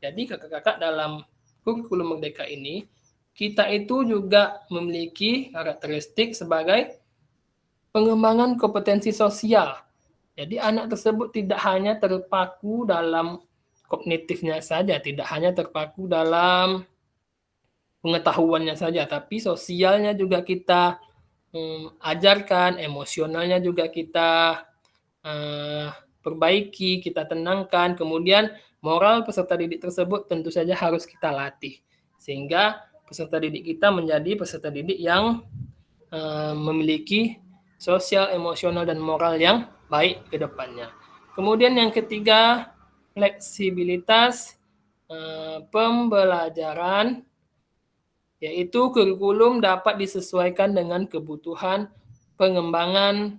Jadi kakak-kakak, dalam kurikulum Merdeka ini, kita itu juga memiliki karakteristik sebagai pengembangan kompetensi sosial. Jadi anak tersebut tidak hanya terpaku dalam kognitifnya saja, tidak hanya terpaku dalam pengetahuannya saja, tapi sosialnya juga kita ajarkan, emosionalnya juga kita perbaiki, kita tenangkan, kemudian moral peserta didik tersebut tentu saja harus kita latih, sehingga peserta didik kita menjadi peserta didik yang memiliki sosial, emosional, dan moral yang baik ke depannya. Kemudian yang ketiga, fleksibilitas pembelajaran, yaitu kurikulum dapat disesuaikan dengan kebutuhan pengembangan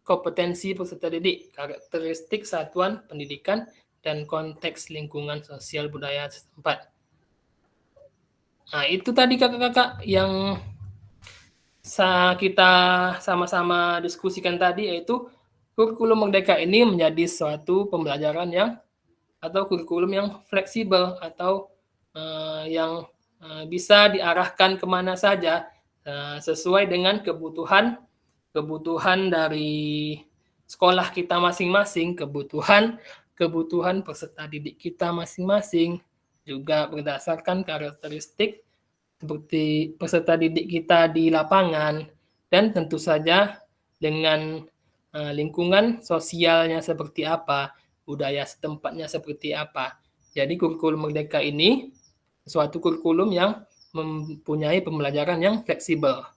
kompetensi peserta didik, karakteristik satuan pendidikan, dan konteks lingkungan sosial budaya setempat. Nah, itu tadi kakak-kakak yang kita sama-sama diskusikan tadi, yaitu kurikulum Merdeka ini menjadi suatu pembelajaran atau kurikulum yang fleksibel atau yang bisa diarahkan kemana saja sesuai dengan kebutuhan dari sekolah kita masing-masing, kebutuhan peserta didik kita masing-masing, juga berdasarkan karakteristik seperti peserta didik kita di lapangan, dan tentu saja dengan lingkungan sosialnya seperti apa, budaya setempatnya seperti apa. Jadi kurikulum Merdeka ini suatu kurikulum yang mempunyai pembelajaran yang fleksibel,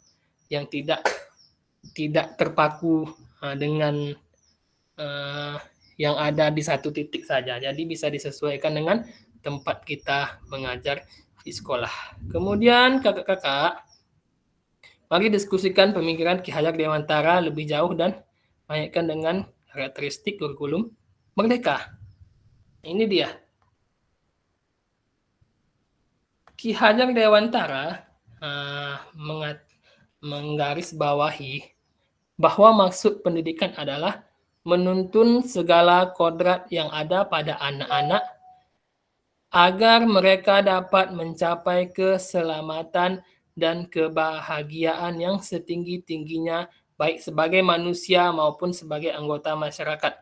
yang tidak terpaku dengan yang ada di satu titik saja. Jadi bisa disesuaikan dengan tempat kita mengajar di sekolah. Kemudian kakak-kakak, mari diskusikan pemikiran Ki Hajar Dewantara lebih jauh dan kaitkan dengan karakteristik kurikulum Merdeka. Ini dia. Ki Hajar Dewantara menggarisbawahi bahwa maksud pendidikan adalah menuntun segala kodrat yang ada pada anak-anak agar mereka dapat mencapai keselamatan dan kebahagiaan yang setinggi-tingginya, baik sebagai manusia maupun sebagai anggota masyarakat.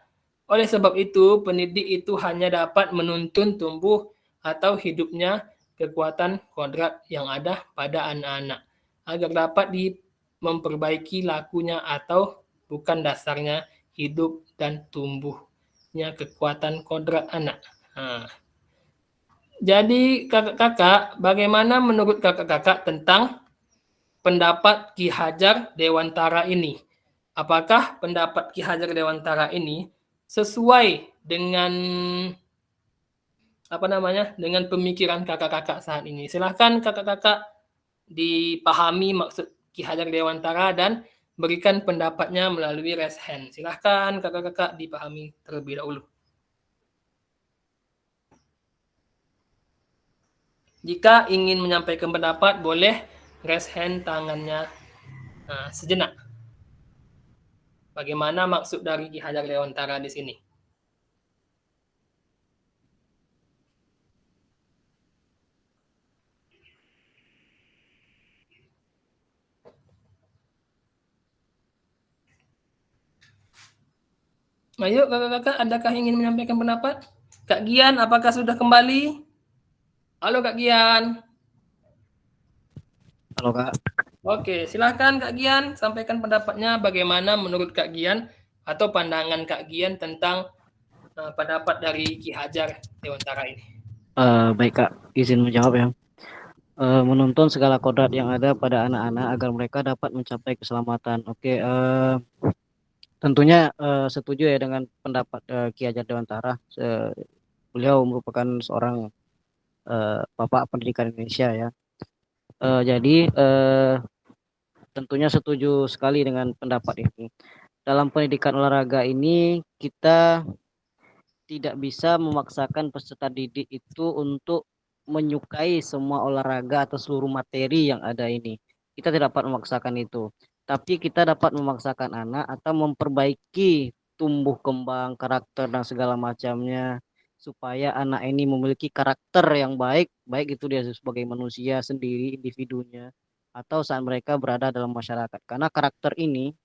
Oleh sebab itu, pendidik itu hanya dapat menuntun tumbuh atau hidupnya kekuatan kodrat yang ada pada anak-anak, agar dapat memperbaiki lakunya atau bukan dasarnya hidup dan tumbuhnya kekuatan kodrat anak. Jadi kakak-kakak, bagaimana menurut kakak-kakak tentang pendapat Ki Hajar Dewantara ini? Apakah pendapat Ki Hajar Dewantara ini sesuai dengan dengan pemikiran kakak-kakak saat ini? Silahkan kakak-kakak dipahami maksud Ki Hajar Dewantara dan berikan pendapatnya melalui raise hand. Silahkan kakak-kakak dipahami terlebih dahulu. Jika ingin menyampaikan pendapat, boleh raise hand tangannya sejenak. Bagaimana maksud dari Ki Hajar Dewantara di sini? Ayo kakak-kakak, adakah ingin menyampaikan pendapat? Kak Gian, apakah sudah kembali? Halo Kak Gian. Halo Kak. Oke, silahkan Kak Gian sampaikan pendapatnya, bagaimana menurut Kak Gian atau pandangan Kak Gian tentang pendapat dari Ki Hajar Dewantara ini. Baik Kak, izin menjawab ya. Menuntun segala kodrat yang ada pada anak-anak agar mereka dapat mencapai keselamatan. Oke, tentunya setuju ya dengan pendapat Ki Hajar Dewantara. Beliau merupakan seorang bapak pendidikan Indonesia ya. Jadi tentunya setuju sekali dengan pendapat ini. Dalam pendidikan olahraga ini kita tidak bisa memaksakan peserta didik itu untuk menyukai semua olahraga atau seluruh materi yang ada ini. Kita tidak dapat memaksakan itu. Tapi kita dapat memaksakan anak atau memperbaiki tumbuh kembang, karakter dan segala macamnya supaya anak ini memiliki karakter yang baik, baik itu dia sebagai manusia sendiri, individunya, atau saat mereka berada dalam masyarakat. Karena karakter ini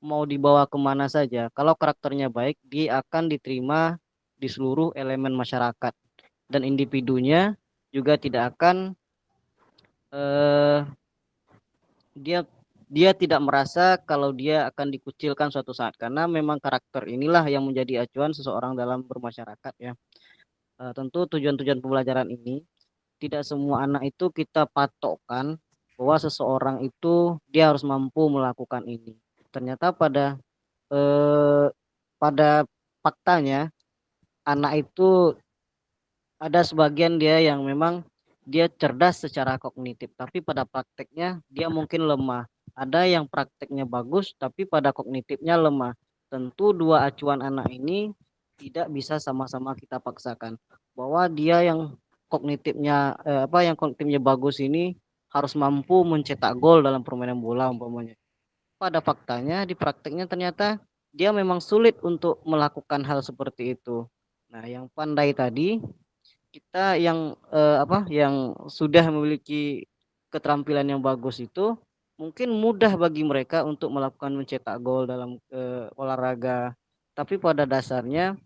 mau dibawa kemana saja, kalau karakternya baik, dia akan diterima di seluruh elemen masyarakat. Dan individunya juga tidak akan dia tidak merasa kalau dia akan dikucilkan suatu saat, karena memang karakter inilah yang menjadi acuan seseorang dalam bermasyarakat ya. Tentu tujuan-tujuan pembelajaran ini tidak semua anak itu kita patokkan bahwa seseorang itu dia harus mampu melakukan ini. Ternyata pada faktanya anak itu ada sebagian dia yang memang dia cerdas secara kognitif, tapi pada prakteknya dia mungkin lemah. Ada yang prakteknya bagus, tapi pada kognitifnya lemah. Tentu dua acuan anak ini tidak bisa sama-sama kita paksakan. Bahwa dia yang kognitifnya bagus ini harus mampu mencetak gol dalam permainan bola umpamanya. Pada faktanya di prakteknya ternyata dia memang sulit untuk melakukan hal seperti itu. Nah, yang pandai tadi kita yang sudah memiliki keterampilan yang bagus itu mungkin mudah bagi mereka untuk melakukan mencetak gol dalam olahraga. Tapi pada dasarnya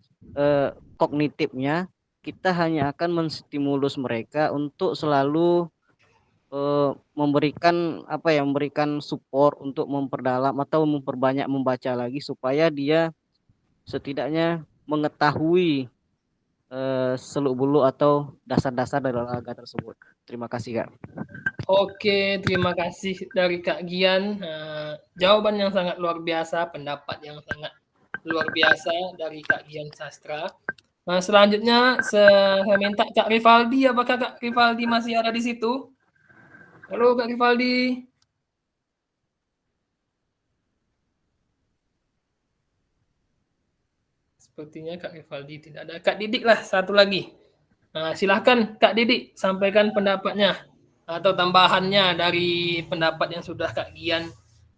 kognitifnya kita hanya akan menstimulus mereka untuk selalu memberikan support untuk memperdalam atau memperbanyak membaca lagi supaya dia setidaknya mengetahui seluk-beluk atau dasar-dasar dari olahraga tersebut. Terima kasih, Kak. Oke, terima kasih dari Kak Gian. Jawaban yang sangat luar biasa, pendapat yang sangat luar biasa dari Kak Gian Sastra. Nah, selanjutnya saya minta Kak Rivaldi, apakah Kak Rivaldi masih ada di situ? Halo Kak Rivaldi. Sepertinya Kak Rivaldi tidak ada. Kak Didik lah satu lagi. Nah, silahkan Kak Didik sampaikan pendapatnya atau tambahannya dari pendapat yang sudah Kak Gian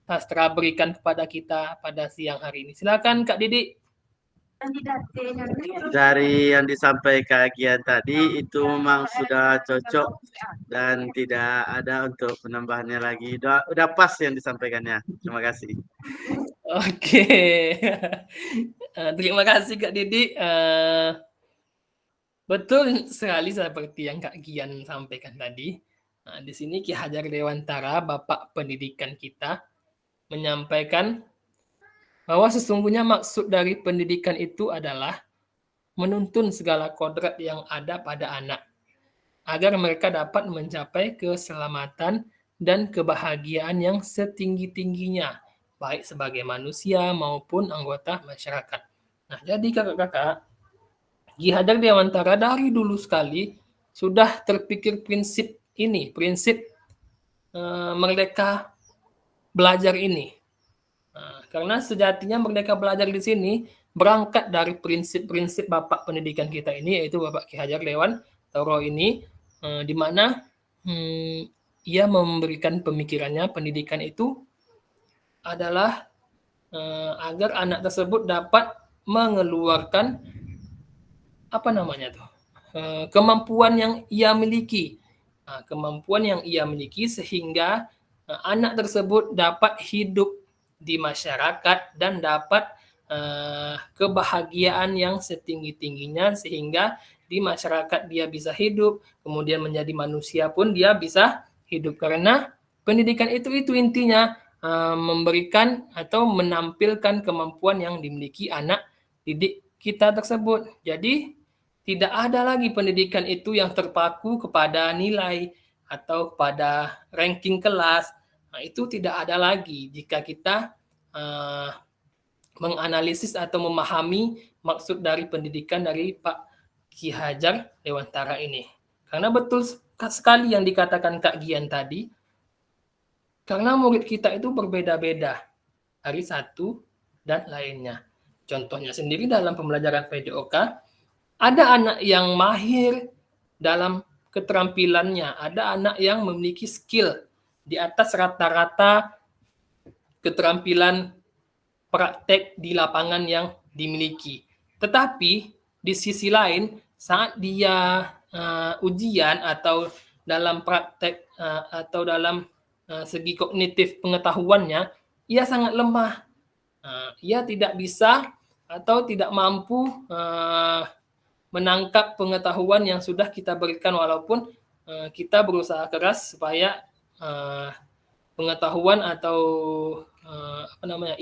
Sastra berikan kepada kita pada siang hari ini. Silakan Kak Didik. Dari yang disampaikan Gian tadi itu memang sudah cocok dan tidak ada untuk penambahannya lagi. Udah pas yang disampaikannya. Terima kasih. Oke. Terima kasih Kak Didik. Betul sekali seperti yang Kak Gian sampaikan tadi. Nah, di sini Ki Hajar Dewantara, Bapak Pendidikan kita, menyampaikan bahwa sesungguhnya maksud dari pendidikan itu adalah menuntun segala kodrat yang ada pada anak, agar mereka dapat mencapai keselamatan dan kebahagiaan yang setinggi-tingginya, baik sebagai manusia maupun anggota masyarakat. Nah, jadi kakak-kakak, Ki Hajar Dewantara dari dulu sekali sudah terpikir prinsip ini, prinsip Merdeka Belajar ini. Nah, karena sejatinya Merdeka Belajar di sini berangkat dari prinsip-prinsip Bapak Pendidikan kita ini, yaitu Bapak Ki Hajar Dewantara ini, di mana ia memberikan pemikirannya pendidikan itu adalah agar anak tersebut dapat mengeluarkan kemampuan yang ia miliki. Kemampuan yang ia miliki sehingga anak tersebut dapat hidup di masyarakat dan dapat kebahagiaan yang setinggi-tingginya sehingga di masyarakat dia bisa hidup, kemudian menjadi manusia pun dia bisa hidup. Karena pendidikan itu intinya memberikan atau menampilkan kemampuan yang dimiliki anak didik kita tersebut. Jadi tidak ada lagi pendidikan itu yang terpaku kepada nilai atau pada ranking kelas. Nah, itu tidak ada lagi jika kita menganalisis atau memahami maksud dari pendidikan dari Pak Ki Hajar Dewantara ini. Karena betul sekali yang dikatakan Kak Gian tadi, karena murid kita itu berbeda-beda dari satu dan lainnya. Contohnya sendiri dalam pembelajaran PJOK, ada anak yang mahir dalam keterampilannya, ada anak yang memiliki skill di atas rata-rata keterampilan praktek di lapangan yang dimiliki. Tetapi di sisi lain, saat dia ujian atau dalam praktek atau dalam segi kognitif pengetahuannya, ia sangat lemah. Ia tidak bisa atau tidak mampu menangkap pengetahuan yang sudah kita berikan, walaupun kita berusaha keras supaya pengetahuan atau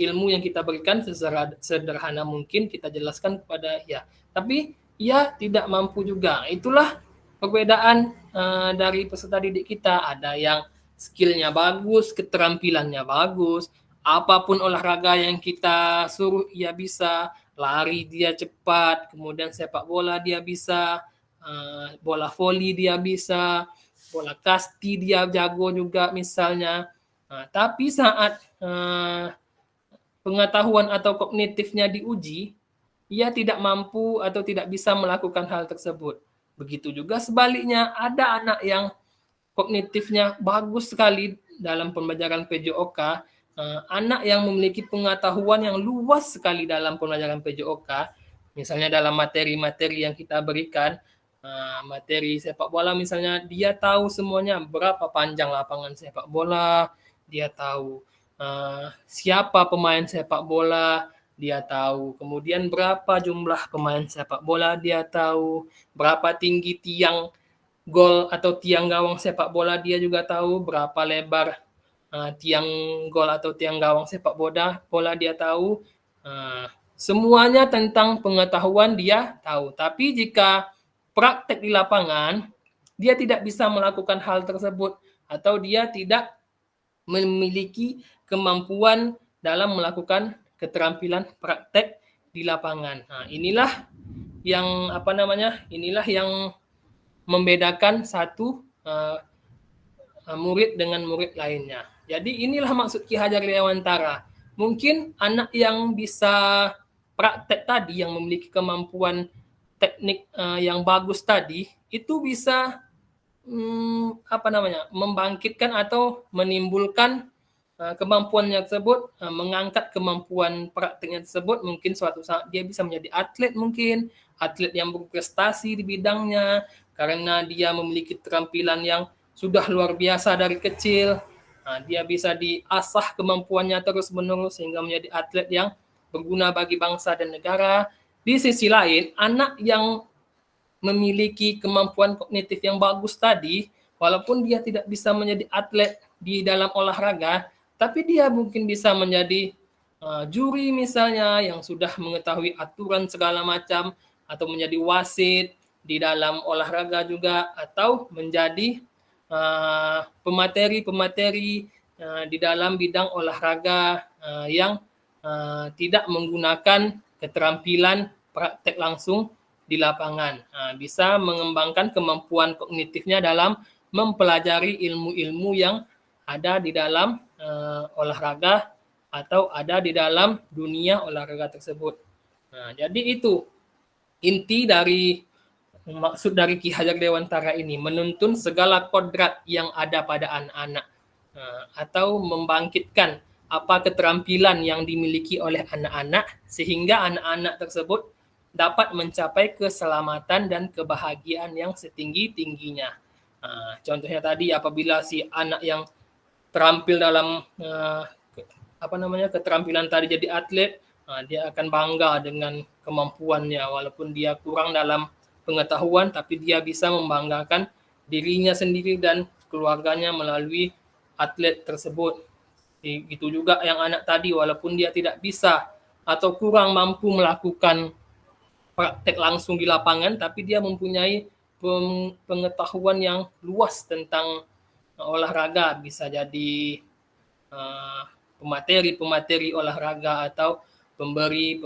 ilmu yang kita berikan sederhana mungkin kita jelaskan kepada ia. Tapi ia tidak mampu juga. Itulah perbedaan dari peserta didik kita. Ada yang skillnya bagus, keterampilannya bagus, apapun olahraga yang kita suruh ia bisa, lari dia cepat, kemudian sepak bola dia bisa, bola voli dia bisa, bola kasti dia jago juga misalnya. Tapi saat pengetahuan atau kognitifnya diuji, ia tidak mampu atau tidak bisa melakukan hal tersebut. Begitu juga sebaliknya, ada anak yang kognitifnya bagus sekali dalam pembelajaran PJOK, anak yang memiliki pengetahuan yang luas sekali dalam pembelajaran PJOK, misalnya dalam materi-materi yang kita berikan, materi sepak bola misalnya, dia tahu semuanya berapa panjang lapangan sepak bola, dia tahu siapa pemain sepak bola, dia tahu. Kemudian berapa jumlah pemain sepak bola, dia tahu. Berapa tinggi tiang gol atau tiang gawang sepak bola, dia juga tahu. Berapa lebar tiang gol atau tiang gawang sepak bola dia tahu. Semuanya tentang pengetahuan dia tahu. Tapi jika praktek di lapangan, dia tidak bisa melakukan hal tersebut atau dia tidak memiliki kemampuan dalam melakukan keterampilan praktek di lapangan. Inilah yang inilah yang membedakan satu murid dengan murid lainnya. Jadi inilah maksud Ki Hajar Dewantara. Mungkin anak yang bisa praktek tadi, yang memiliki kemampuan teknik yang bagus tadi, itu bisa membangkitkan atau menimbulkan kemampuannya tersebut, mengangkat kemampuan prakteknya tersebut. Mungkin suatu saat dia bisa menjadi atlet, mungkin atlet yang berprestasi di bidangnya karena dia memiliki keterampilan yang sudah luar biasa dari kecil. Dia bisa diasah kemampuannya terus-menerus sehingga menjadi atlet yang berguna bagi bangsa dan negara. Di sisi lain, anak yang memiliki kemampuan kognitif yang bagus tadi, walaupun dia tidak bisa menjadi atlet di dalam olahraga, tapi dia mungkin bisa menjadi juri misalnya yang sudah mengetahui aturan segala macam, atau menjadi wasit di dalam olahraga juga, atau menjadi pemateri-pemateri di dalam bidang olahraga yang tidak menggunakan keterampilan praktek langsung di lapangan. Bisa mengembangkan kemampuan kognitifnya dalam mempelajari ilmu-ilmu yang ada di dalam olahraga atau ada di dalam dunia olahraga tersebut. Jadi itu inti dari maksud dari Ki Hajar Dewantara ini, menuntun segala kodrat yang ada pada anak-anak atau membangkitkan apa keterampilan yang dimiliki oleh anak-anak sehingga anak-anak tersebut dapat mencapai keselamatan dan kebahagiaan yang setinggi-tingginya. Contohnya tadi, apabila si anak yang terampil dalam keterampilan tadi jadi atlet, dia akan bangga dengan kemampuannya, walaupun dia kurang dalam pengetahuan, tapi dia bisa membanggakan dirinya sendiri dan keluarganya melalui atlet tersebut. Itu juga yang anak tadi, walaupun dia tidak bisa atau kurang mampu melakukan praktek langsung di lapangan, tapi dia mempunyai pengetahuan yang luas tentang olahraga, bisa jadi pemateri olahraga atau pemberi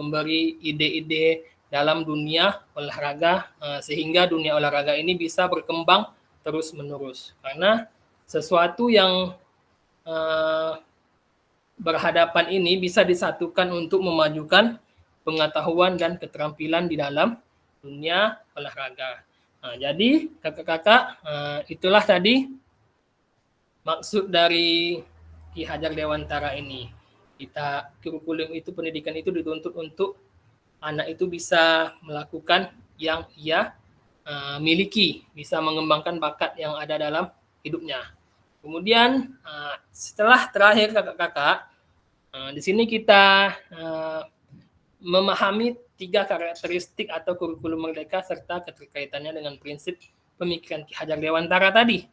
ide-ide dalam dunia olahraga, sehingga dunia olahraga ini bisa berkembang terus-menerus. Karena sesuatu yang berhadapan ini bisa disatukan untuk memajukan pengetahuan dan keterampilan di dalam dunia olahraga. Jadi kakak-kakak, itulah tadi maksud dari Ki Hajar Dewantara ini. Kurikulum itu, pendidikan itu dituntut untuk anak itu bisa melakukan yang ia miliki, bisa mengembangkan bakat yang ada dalam hidupnya. Kemudian setelah terakhir kakak-kakak, di sini kita memahami 3 karakteristik atau kurikulum merdeka serta keterkaitannya dengan prinsip pemikiran Ki Hajar Dewantara tadi.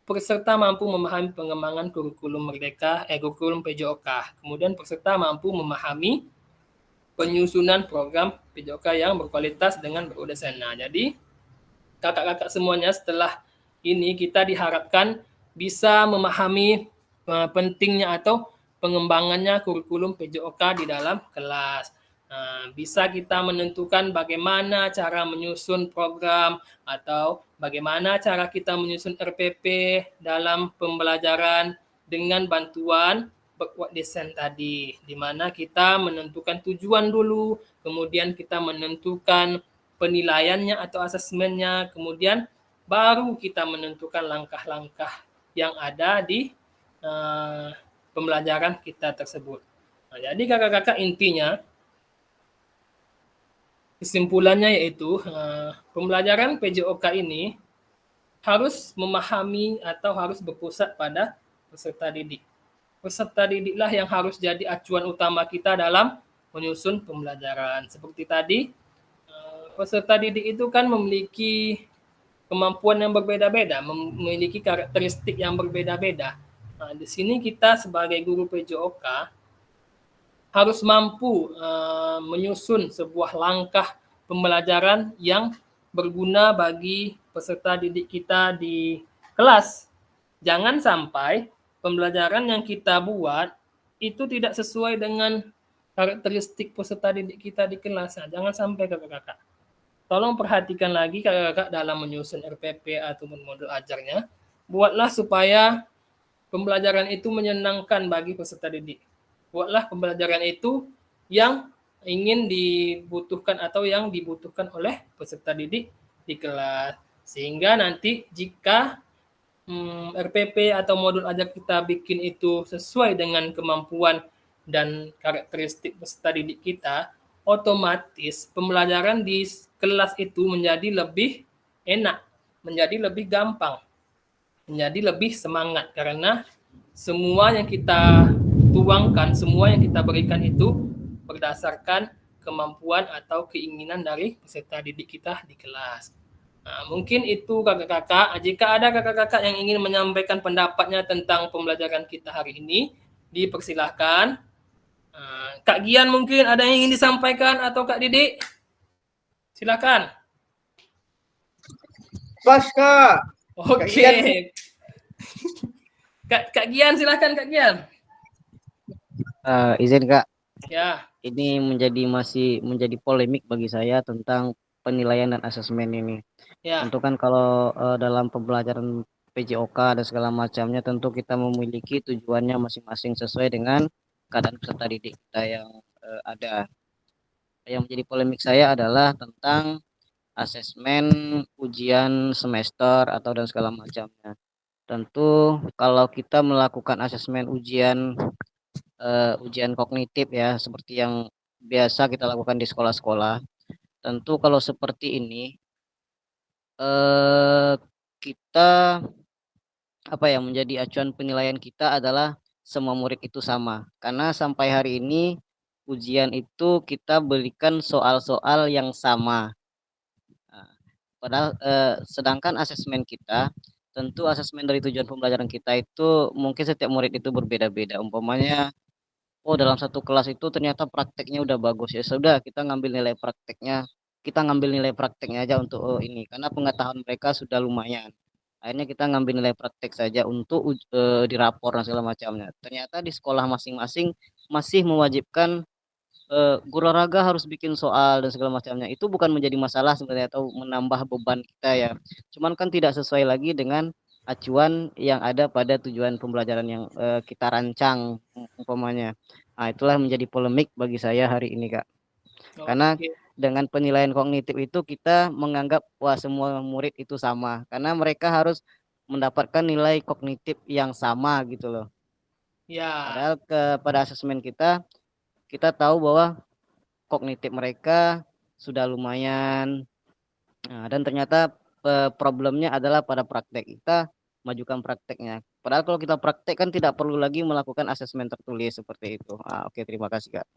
Peserta mampu memahami pengembangan kurikulum merdeka, kurikulum PJOK. Kemudian peserta mampu memahami penyusunan program PJOK yang berkualitas dengan berurusan. Jadi kakak-kakak semuanya, setelah ini kita diharapkan bisa memahami pentingnya atau pengembangannya kurikulum PJOK di dalam kelas. Bisa kita menentukan bagaimana cara menyusun program atau bagaimana cara kita menyusun RPP dalam pembelajaran dengan bantuan backward design tadi, di mana kita menentukan tujuan dulu, kemudian kita menentukan penilaiannya atau asesmennya, kemudian baru kita menentukan langkah-langkah yang ada di pembelajaran kita tersebut. Nah, jadi kakak-kakak intinya, kesimpulannya yaitu pembelajaran PJOK ini harus memahami atau harus berpusat pada peserta didik. Peserta didiklah yang harus jadi acuan utama kita dalam menyusun pembelajaran. Seperti tadi, peserta didik itu kan memiliki kemampuan yang berbeda-beda, memiliki karakteristik yang berbeda-beda. Nah, di sini kita sebagai guru PJOK harus mampu menyusun sebuah langkah pembelajaran yang berguna bagi peserta didik kita di kelas. Jangan sampai pembelajaran yang kita buat itu tidak sesuai dengan karakteristik peserta didik kita di kelas. Nah, jangan sampai kakak-kakak. Tolong perhatikan lagi kakak-kakak dalam menyusun RPP ataupun modul ajarnya. Buatlah supaya pembelajaran itu menyenangkan bagi peserta didik. Buatlah pembelajaran itu yang ingin dibutuhkan atau yang dibutuhkan oleh peserta didik di kelas. Sehingga nanti jika RPP atau modul ajar kita bikin itu sesuai dengan kemampuan dan karakteristik peserta didik kita, otomatis pembelajaran di kelas itu menjadi lebih enak, menjadi lebih gampang, menjadi lebih semangat karena semua yang kita tuangkan, semua yang kita berikan itu berdasarkan kemampuan atau keinginan dari peserta didik kita di kelas. Nah, mungkin itu kakak-kakak. Jika ada kakak-kakak yang ingin menyampaikan pendapatnya tentang pembelajaran kita hari ini, dipersilahkan. Kak Gian mungkin ada yang ingin disampaikan atau Kak Didik? Silakan. Pas, Kak. Oke. Kak Gian, silakan Kak Gian. Izin Kak, Ya. ini masih menjadi polemik bagi saya tentang penilaian dan asesmen ini. Ya. Tentu kan kalau dalam pembelajaran PJOK dan segala macamnya tentu kita memiliki tujuannya masing-masing sesuai dengan keadaan peserta didik kita yang ada. Yang menjadi polemik saya adalah tentang asesmen ujian semester atau dan segala macamnya. Tentu kalau kita melakukan asesmen ujian kognitif ya seperti yang biasa kita lakukan di sekolah-sekolah, tentu kalau seperti ini kita menjadi acuan penilaian kita adalah semua murid itu sama, karena sampai hari ini ujian itu kita berikan soal-soal yang sama. Padahal sedangkan asesmen kita, tentu asesmen dari tujuan pembelajaran kita itu mungkin setiap murid itu berbeda-beda. Umpamanya, dalam satu kelas itu ternyata prakteknya udah bagus, ya sudah kita ngambil nilai prakteknya aja untuk ini, karena pengetahuan mereka sudah lumayan. Akhirnya kita ngambil nilai praktek saja untuk dirapor dan segala macamnya. Ternyata di sekolah masing-masing masih mewajibkan guru olahraga harus bikin soal dan segala macamnya. Itu bukan menjadi masalah sebenarnya atau menambah beban kita ya. Cuman kan tidak sesuai lagi dengan acuan yang ada pada tujuan pembelajaran yang kita rancang umpamanya. Nah, itulah menjadi polemik bagi saya hari ini, Kak. Karena dengan penilaian kognitif itu kita menganggap semua murid itu sama, karena mereka harus mendapatkan nilai kognitif yang sama gitu loh. Ya. Padahal pada asesmen kita tahu bahwa kognitif mereka sudah lumayan. Nah, dan ternyata problemnya adalah pada praktek. Kita majukan prakteknya. Padahal kalau kita praktek kan tidak perlu lagi melakukan asesmen tertulis seperti itu. Oke, terima kasih Kak.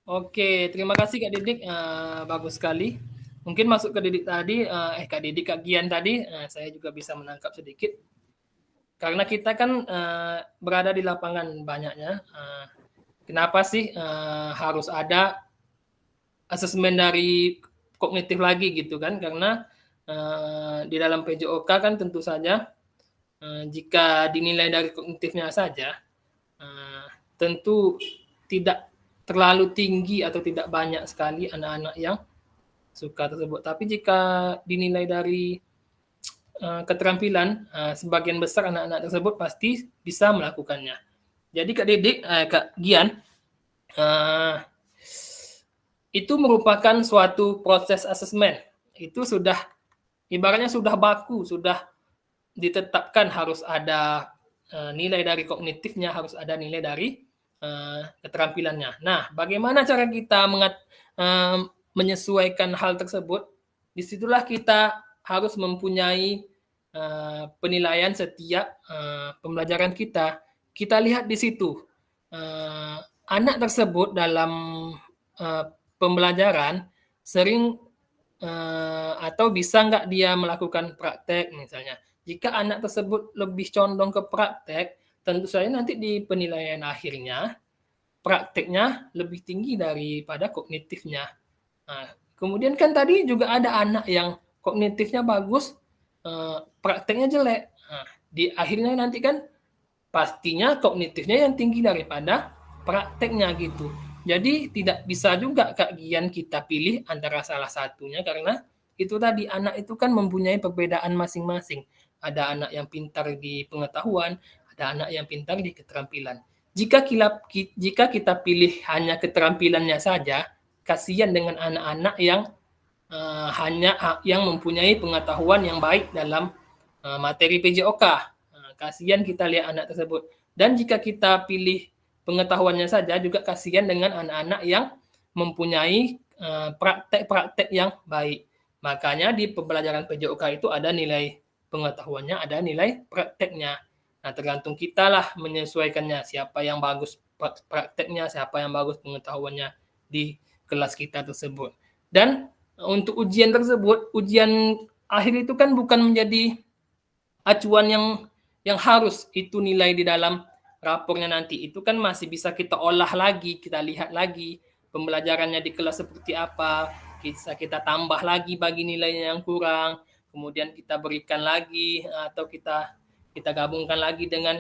Oke, terima kasih Kak Didik. Bagus sekali. Mungkin masuk ke Didik tadi, Kak Gian tadi, saya juga bisa menangkap sedikit. Karena kita kan berada di lapangan banyaknya. Kenapa sih harus ada asesmen dari kognitif lagi gitu kan? Karena di dalam PJOK kan tentu saja jika dinilai dari kognitifnya saja, tentu tidak terlalu tinggi atau tidak banyak sekali anak-anak yang suka tersebut. Tapi jika dinilai dari keterampilan, sebagian besar anak-anak tersebut pasti bisa melakukannya. Jadi Kak Didik, Kak Gian, itu merupakan suatu proses asesmen. Itu sudah ibaratnya sudah baku, sudah ditetapkan harus ada nilai dari kognitifnya, harus ada nilai dari keterampilannya. Nah, bagaimana cara kita menyesuaikan hal tersebut? Disitulah kita harus mempunyai penilaian setiap pembelajaran kita. Kita lihat di situ anak tersebut dalam pembelajaran sering atau bisa nggak dia melakukan praktek misalnya. Jika anak tersebut lebih condong ke praktek, tentu saja nanti di penilaian akhirnya prakteknya lebih tinggi daripada kognitifnya. Nah, kemudian kan tadi juga ada anak yang kognitifnya bagus, prakteknya jelek. Nah, di akhirnya nanti kan pastinya kognitifnya yang tinggi daripada prakteknya gitu. Jadi tidak bisa juga Kak Gian kita pilih antara salah satunya karena itu tadi anak itu kan mempunyai perbedaan masing-masing. Ada anak yang pintar di pengetahuan, ada anak yang pintar di keterampilan. Jika kita pilih hanya keterampilannya saja, kasihan dengan anak-anak yang hanya yang mempunyai pengetahuan yang baik dalam materi PJOK. Kasihan kita lihat anak tersebut. Dan jika kita pilih pengetahuannya saja, juga kasihan dengan anak-anak yang mempunyai praktek-praktek yang baik. Makanya di pembelajaran PJOK itu ada nilai pengetahuannya, ada nilai prakteknya. Nah, tergantung kita lah menyesuaikannya, siapa yang bagus prakteknya, siapa yang bagus pengetahuannya di kelas kita tersebut. Dan untuk ujian tersebut, ujian akhir itu kan bukan menjadi acuan yang harus itu nilai di dalam rapornya nanti. Itu kan masih bisa kita olah lagi, kita lihat lagi pembelajarannya di kelas seperti apa, bisa kita tambah lagi bagi nilainya yang kurang, kemudian kita berikan lagi atau kita gabungkan lagi dengan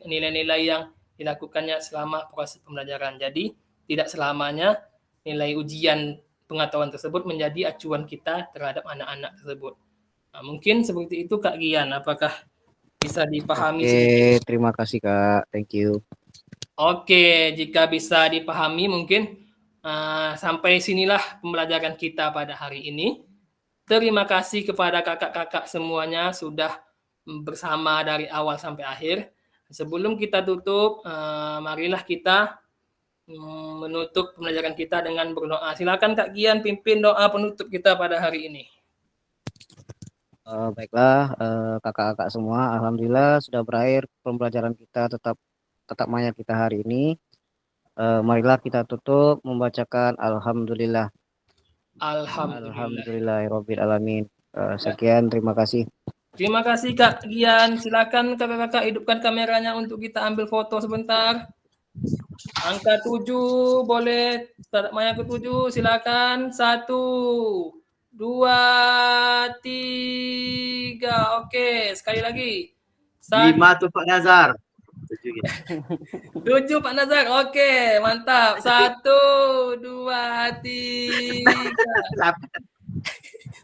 nilai-nilai yang dilakukannya selama proses pembelajaran. Jadi tidak selamanya nilai ujian pengetahuan tersebut menjadi acuan kita terhadap anak-anak tersebut. Nah, mungkin seperti itu Kak Gian, apakah bisa dipahami sedikit? Terima kasih Kak, thank you. Oke, jika bisa dipahami mungkin sampai sinilah pembelajaran kita pada hari ini. Terima kasih kepada kakak-kakak semuanya sudah bersama dari awal sampai akhir. Sebelum kita tutup, marilah kita menutup pembelajaran kita dengan berdoa. Silakan Kak Gian pimpin doa penutup kita pada hari ini. Baiklah kakak-kakak semua, alhamdulillah sudah berakhir pembelajaran kita tetap maya kita hari ini. Marilah kita tutup membacakan alhamdulillah. Alhamdulillahirabbil alamin. Sekian, terima kasih. Terima kasih Kak Gian. Silakan kakak-kakak hidupkan kameranya untuk kita ambil foto sebentar. Angka 7 boleh tatap maya ke 7, silakan. 1, 2, 3. Oke, sekali lagi. 5 tuh Pak Nazar. 7 Pak Nazar. Oke, mantap. 1, 2, 3.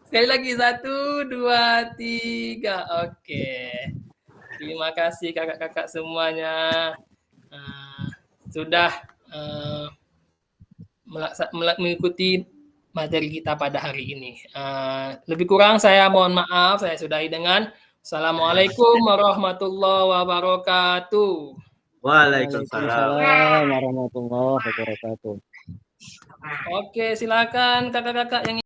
Sekali lagi 1, 2, 3. Oke. Terima kasih kakak-kakak semuanya sudah mengikuti materi kita pada hari ini. Lebih kurang saya mohon maaf, saya sudahi dengan Assalamualaikum warahmatullahi wabarakatuh. Waalaikumsalam warahmatullahi wabarakatuh. Oke, silakan kakak-kakak yang